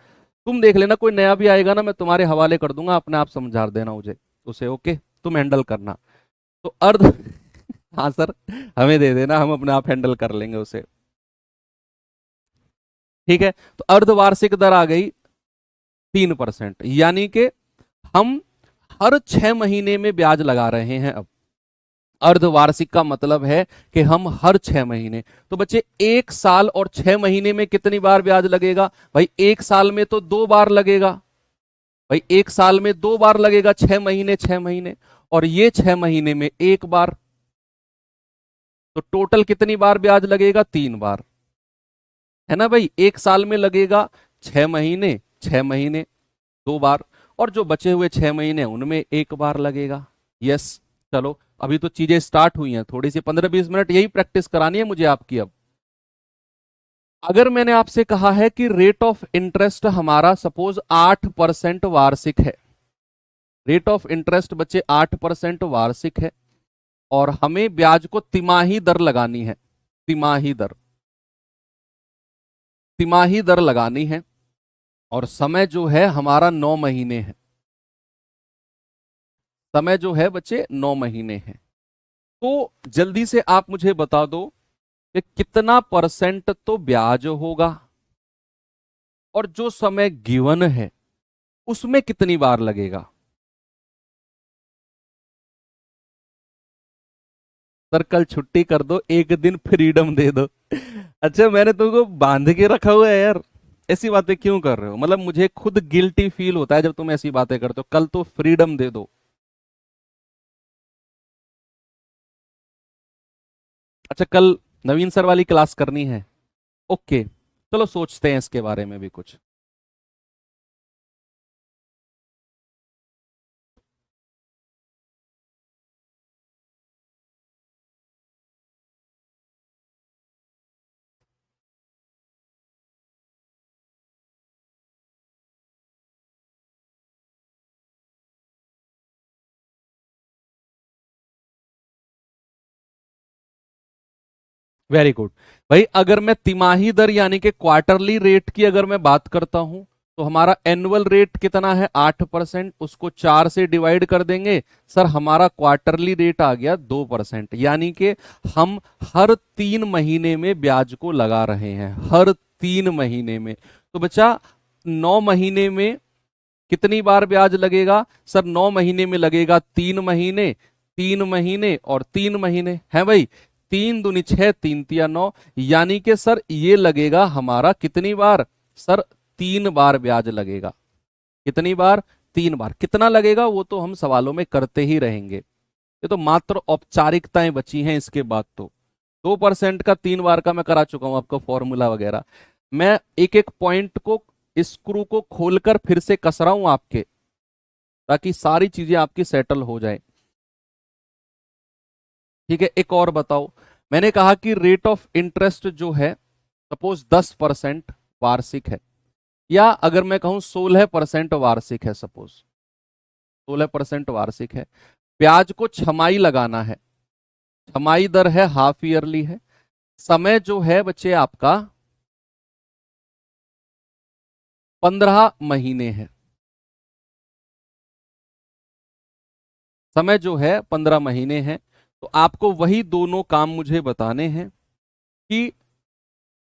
Speaker 1: तुम देख लेना, कोई नया भी आएगा ना मैं तुम्हारे हवाले कर दूंगा, अपने आप समझा देना मुझे उसे, ओके। तुम हैंडल करना तो अर्ध हाँ सर, हमें दे देना, हम अपने आप हैंडल कर लेंगे उसे, ठीक है। तो अर्धवार्षिक दर आ गई 3%, यानी कि हम हर 6 महीने में ब्याज लगा रहे हैं। अब अर्धवार्षिक का मतलब है कि हम हर 6 महीने, तो बच्चे 1 साल और 6 महीने में कितनी बार ब्याज लगेगा? भाई 1 साल में तो 2 बार लगेगा। भाई 1 साल में 2 बार लगेगा, 6 महीने 6 महीने, और ये 6 महीने में 1 बार। तो टोटल कितनी बार ब्याज लगेगा? 3 बार, है ना भाई। 1 साल में लगेगा 6 महीने 6 महीने 2 बार, और जो बचे हुए 6 महीने उनमें 1 बार लगेगा। यस, चलो अभी तो चीजें स्टार्ट हुई हैं, थोड़ी सी 15-20 मिनट यही प्रैक्टिस करानी है मुझे आपकी। अब अगर मैंने आपसे कहा है कि रेट ऑफ इंटरेस्ट हमारा सपोज 8% वार्षिक है, रेट ऑफ इंटरेस्ट बच्चे 8% वार्षिक है, और हमें ब्याज को तिमाही दर लगानी है, तिमाही दर, तिमाही दर लगानी है, और समय जो है हमारा 9 महीने है। समय जो है बच्चे 9 महीने है। तो जल्दी से आप मुझे बता दो कि कितना परसेंट तो ब्याज होगा, और जो समय गिवन है उसमें कितनी बार लगेगा। सर कल छुट्टी कर दो, एक दिन फ्रीडम दे दो। अच्छा, मैंने तुमको बांध के रखा हुआ है यार, ऐसी बातें क्यों कर रहे हो? मतलब मुझे खुद गिल्टी फील होता है जब तुम ऐसी बातें करते हो। कल तो फ्रीडम दे दो। अच्छा, कल नवीन सर वाली क्लास करनी है, ओके। चलो सोचते हैं इसके बारे में भी कुछ। Very good. भाई अगर मैं तिमाही दर यानी कि क्वार्टरली रेट की अगर मैं बात करता हूं तो हमारा एनुअल रेट कितना है? 8%, उसको 4 से डिवाइड कर देंगे, सर हमारा क्वार्टरली रेट आ गया 2%। यानी कि हम हर 3 महीने में ब्याज को लगा रहे हैं, हर 3 महीने में। तो बच्चा 9 महीने में कितनी बार ब्याज लगेगा सर? 9 महीने में लगेगा 3 महीने, 3 महीने और 3 महीने, है भाई? 3 दूनी 6, 3 तिया 9, यानी कि सर ये लगेगा हमारा कितनी बार सर? 3 बार ब्याज लगेगा। कितनी बार? 3 बार। कितना लगेगा वो तो हम सवालों में करते ही रहेंगे, ये तो मात्र औपचारिकताएं बची हैं। इसके बाद तो 2% का 3 बार का मैं करा चुका हूं आपको फॉर्मूला वगैरह। मैं एक एक पॉइंट को, स्क्रू को खोलकर फिर से कस रहा हूं आपके, ताकि सारी चीजें आपकी सेटल हो जाए। ठीक है, एक और बताओ। मैंने कहा कि रेट ऑफ इंटरेस्ट जो है सपोज 10% वार्षिक है, या अगर मैं कहूं 16% वार्षिक है, सपोज 16% वार्षिक है। ब्याज को छमाई लगाना है, छमाई दर है हाफ ईयरली है। समय जो है बच्चे आपका 15 महीने है। समय जो है 15 महीने है। तो आपको वही दोनों काम मुझे बताने हैं कि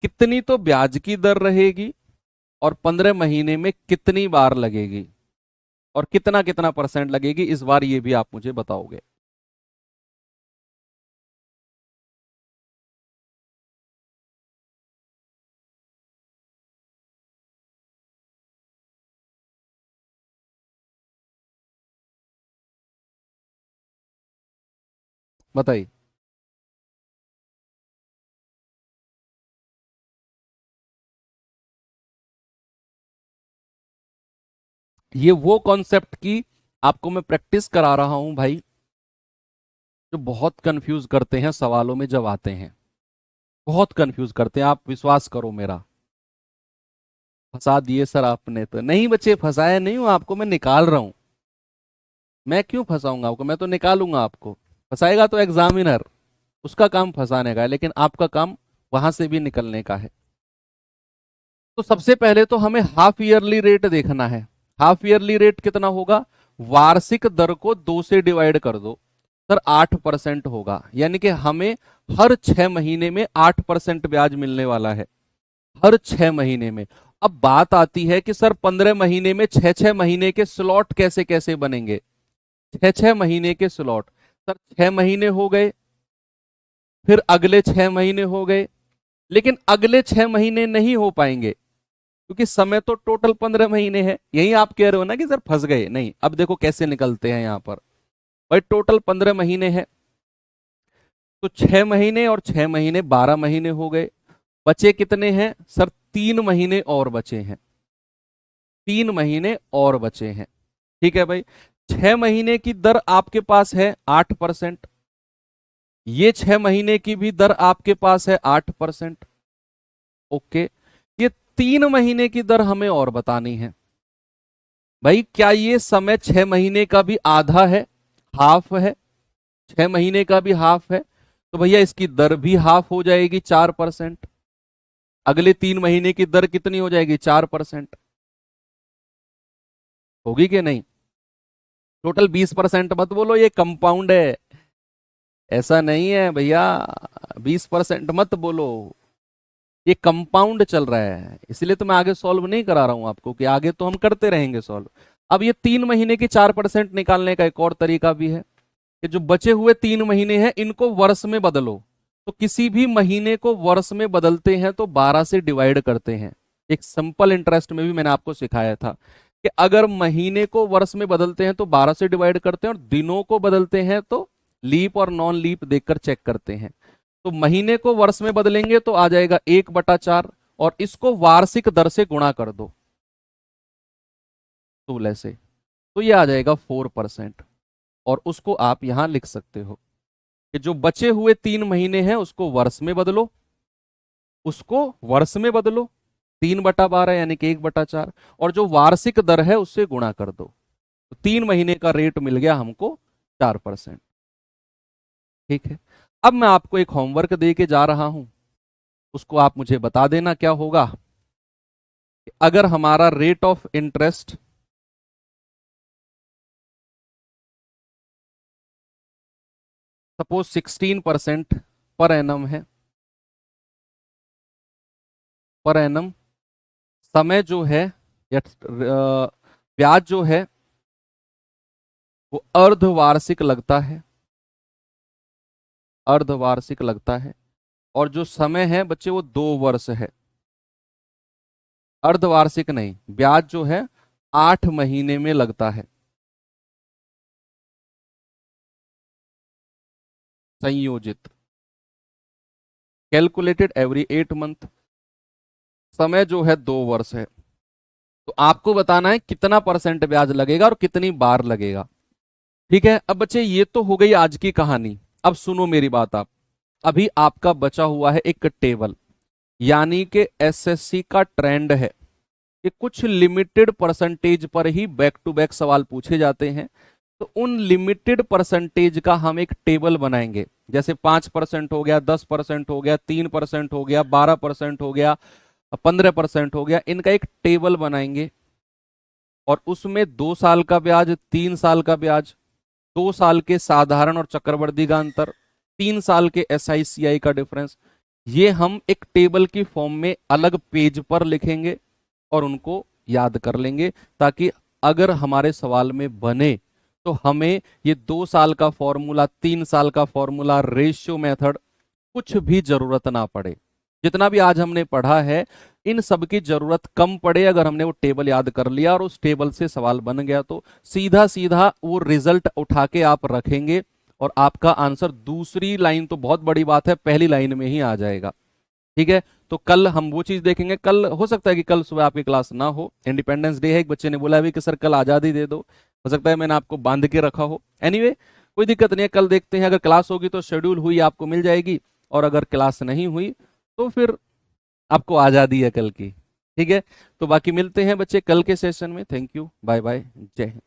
Speaker 1: कितनी तो ब्याज की दर रहेगी और 15 महीने में कितनी बार लगेगी और कितना कितना परसेंट लगेगी, इस बार ये भी आप मुझे बताओगे। बताइए। ये वो कॉन्सेप्ट की आपको मैं प्रैक्टिस करा रहा हूं भाई, जो बहुत कंफ्यूज करते हैं सवालों में जब आते हैं, बहुत कंफ्यूज करते हैं। आप विश्वास करो मेरा। फंसा दिए सर आपने, तो नहीं बच्चे फंसाया नहीं हूं आपको, मैं निकाल रहा हूं। मैं क्यों फंसाऊंगा आपको? मैं तो निकालूंगा आपको। फंसाएगा तो एग्जामिनर, उसका काम फंसाने का है, लेकिन आपका काम वहां से भी निकलने का है। तो सबसे पहले तो हमें हाफ ईयरली रेट देखना है। हाफ ईयरली रेट कितना होगा? वार्षिक दर को 2 से डिवाइड कर दो सर, 8% होगा। यानी कि हमें हर 6 महीने में 8% ब्याज मिलने वाला है, हर 6 महीने में। अब बात आती है कि सर 15 महीने में 6 6 महीने के स्लॉट कैसे कैसे बनेंगे? 6 6 महीने के स्लॉट, सर 6 महीने हो गए, फिर अगले 6 महीने हो गए, लेकिन अगले 6 महीने नहीं हो पाएंगे, क्योंकि समय तो टोटल 15 महीने है। यही आप कह रहे हो ना कि सर फंस गए। नहीं, अब देखो कैसे निकलते हैं यहां पर। भाई टोटल 15 महीने है, तो 6 महीने और 6 महीने 12 महीने हो गए। बचे कितने हैं सर? 3 महीने और बचे हैं, 3 महीने और बचे हैं। ठीक है भाई, 6 महीने की दर आपके पास है 8%, ये 6 महीने की भी दर आपके पास है 8%। ओके, ये 3 महीने की दर हमें और बतानी है। भाई क्या ये समय 6 महीने का भी आधा है, हाफ है? 6 महीने का भी हाफ है, तो भैया इसकी दर भी हाफ हो जाएगी 4%। अगले 3 महीने की दर कितनी हो जाएगी? 4%। होगी कि नहीं? टोटल 20% मत बोलो, ये कंपाउंड है, ऐसा नहीं है भैया। 20% मत बोलो, ये कंपाउंड चल रहा है, इसलिए तो मैं आगे सॉल्व नहीं करा रहा हूं आपको, कि आगे तो हम करते रहेंगे सॉल्व। अब ये 3 महीने की 4% निकालने का एक और तरीका भी है, कि जो बचे हुए 3 महीने हैं इनको वर्ष में बदलो। तो किसी भी महीने को वर्ष में बदलते हैं तो 12 से डिवाइड करते हैं। एक सिंपल इंटरेस्ट में भी मैंने आपको सिखाया था कि अगर महीने को वर्ष में बदलते हैं तो 12 से डिवाइड करते हैं, और दिनों को बदलते हैं तो लीप और नॉन लीप देखकर चेक करते हैं। तो महीने को वर्ष में बदलेंगे तो आ जाएगा 1/4, और इसको वार्षिक दर से गुणा कर दो 16 से, तो ये आ जाएगा 4%। और उसको आप यहां लिख सकते हो कि जो बचे हुए 3 महीने हैं उसको वर्ष में बदलो, उसको वर्ष में बदलो, 3/12 यानी कि 1/4, और जो वार्षिक दर है उससे गुणा कर दो। तो 3 महीने का रेट मिल गया हमको 4%। ठीक है, अब मैं आपको एक होमवर्क दे के जा रहा हूं, उसको आप मुझे बता देना क्या होगा। अगर हमारा rate of interest suppose 16% per annum है, पर एनम, समय जो है या ब्याज जो है वो अर्धवार्षिक लगता है, अर्धवार्षिक लगता है। और जो समय है बच्चे वो 2 वर्ष है। अर्धवार्षिक नहीं, ब्याज जो है 8 महीने में लगता है, संयोजित, कैलकुलेटेड एवरी 8 मंथ। समय जो है 2 वर्ष है। तो आपको बताना है कितना परसेंट ब्याज लगेगा और कितनी बार लगेगा। ठीक है, अब बच्चे ये तो हो गई आज की कहानी। अब सुनो मेरी बात आप, अभी आपका बचा हुआ है एक टेबल, यानी कि एसएससी का ट्रेंड है कि कुछ लिमिटेड परसेंटेज पर ही बैक टू बैक सवाल पूछे जाते हैं। तो उन लिमिटेड परसेंटेज का हम एक टेबल बनाएंगे, जैसे 5% हो गया, 10% हो गया, 3% हो गया, 12% हो गया, 15% हो गया, इनका एक टेबल बनाएंगे। और उसमें 2 साल का ब्याज, 3 साल का ब्याज, 2 साल के साधारण और चक्रवृद्धि का अंतर, 3 साल के एसआईसीआई का डिफरेंस, ये हम एक टेबल की फॉर्म में अलग पेज पर लिखेंगे और उनको याद कर लेंगे, ताकि अगर हमारे सवाल में बने तो हमें ये 2 साल का फॉर्मूला, 3 साल का फॉर्मूला, रेशियो मेथड कुछ भी जरूरत ना पड़े। जितना भी आज हमने पढ़ा है इन सब की जरूरत कम पड़े अगर हमने वो टेबल याद कर लिया और उस टेबल से सवाल बन गया, तो सीधा सीधा वो रिजल्ट उठा के आप रखेंगे और आपका आंसर दूसरी लाइन, तो बहुत बड़ी बात है, पहली लाइन में ही आ जाएगा। ठीक है, तो कल हम वो चीज देखेंगे। कल हो सकता है कि कल सुबह आपकी क्लास ना हो, इंडिपेंडेंस डे है, एक बच्चे ने बोला भी कि सर कल आजादी दे दो, हो सकता है मैंने आपको बांध के रखा हो। एनीवे कोई दिक्कत नहीं है, कल देखते हैं, अगर क्लास होगी तो शेड्यूल हुई आपको मिल जाएगी, और अगर क्लास नहीं हुई तो फिर आपको आजादी है कल की। ठीक है, तो बाकी मिलते हैं बच्चे कल के सेशन में। थैंक यू, बाय बाय, जय हिंद।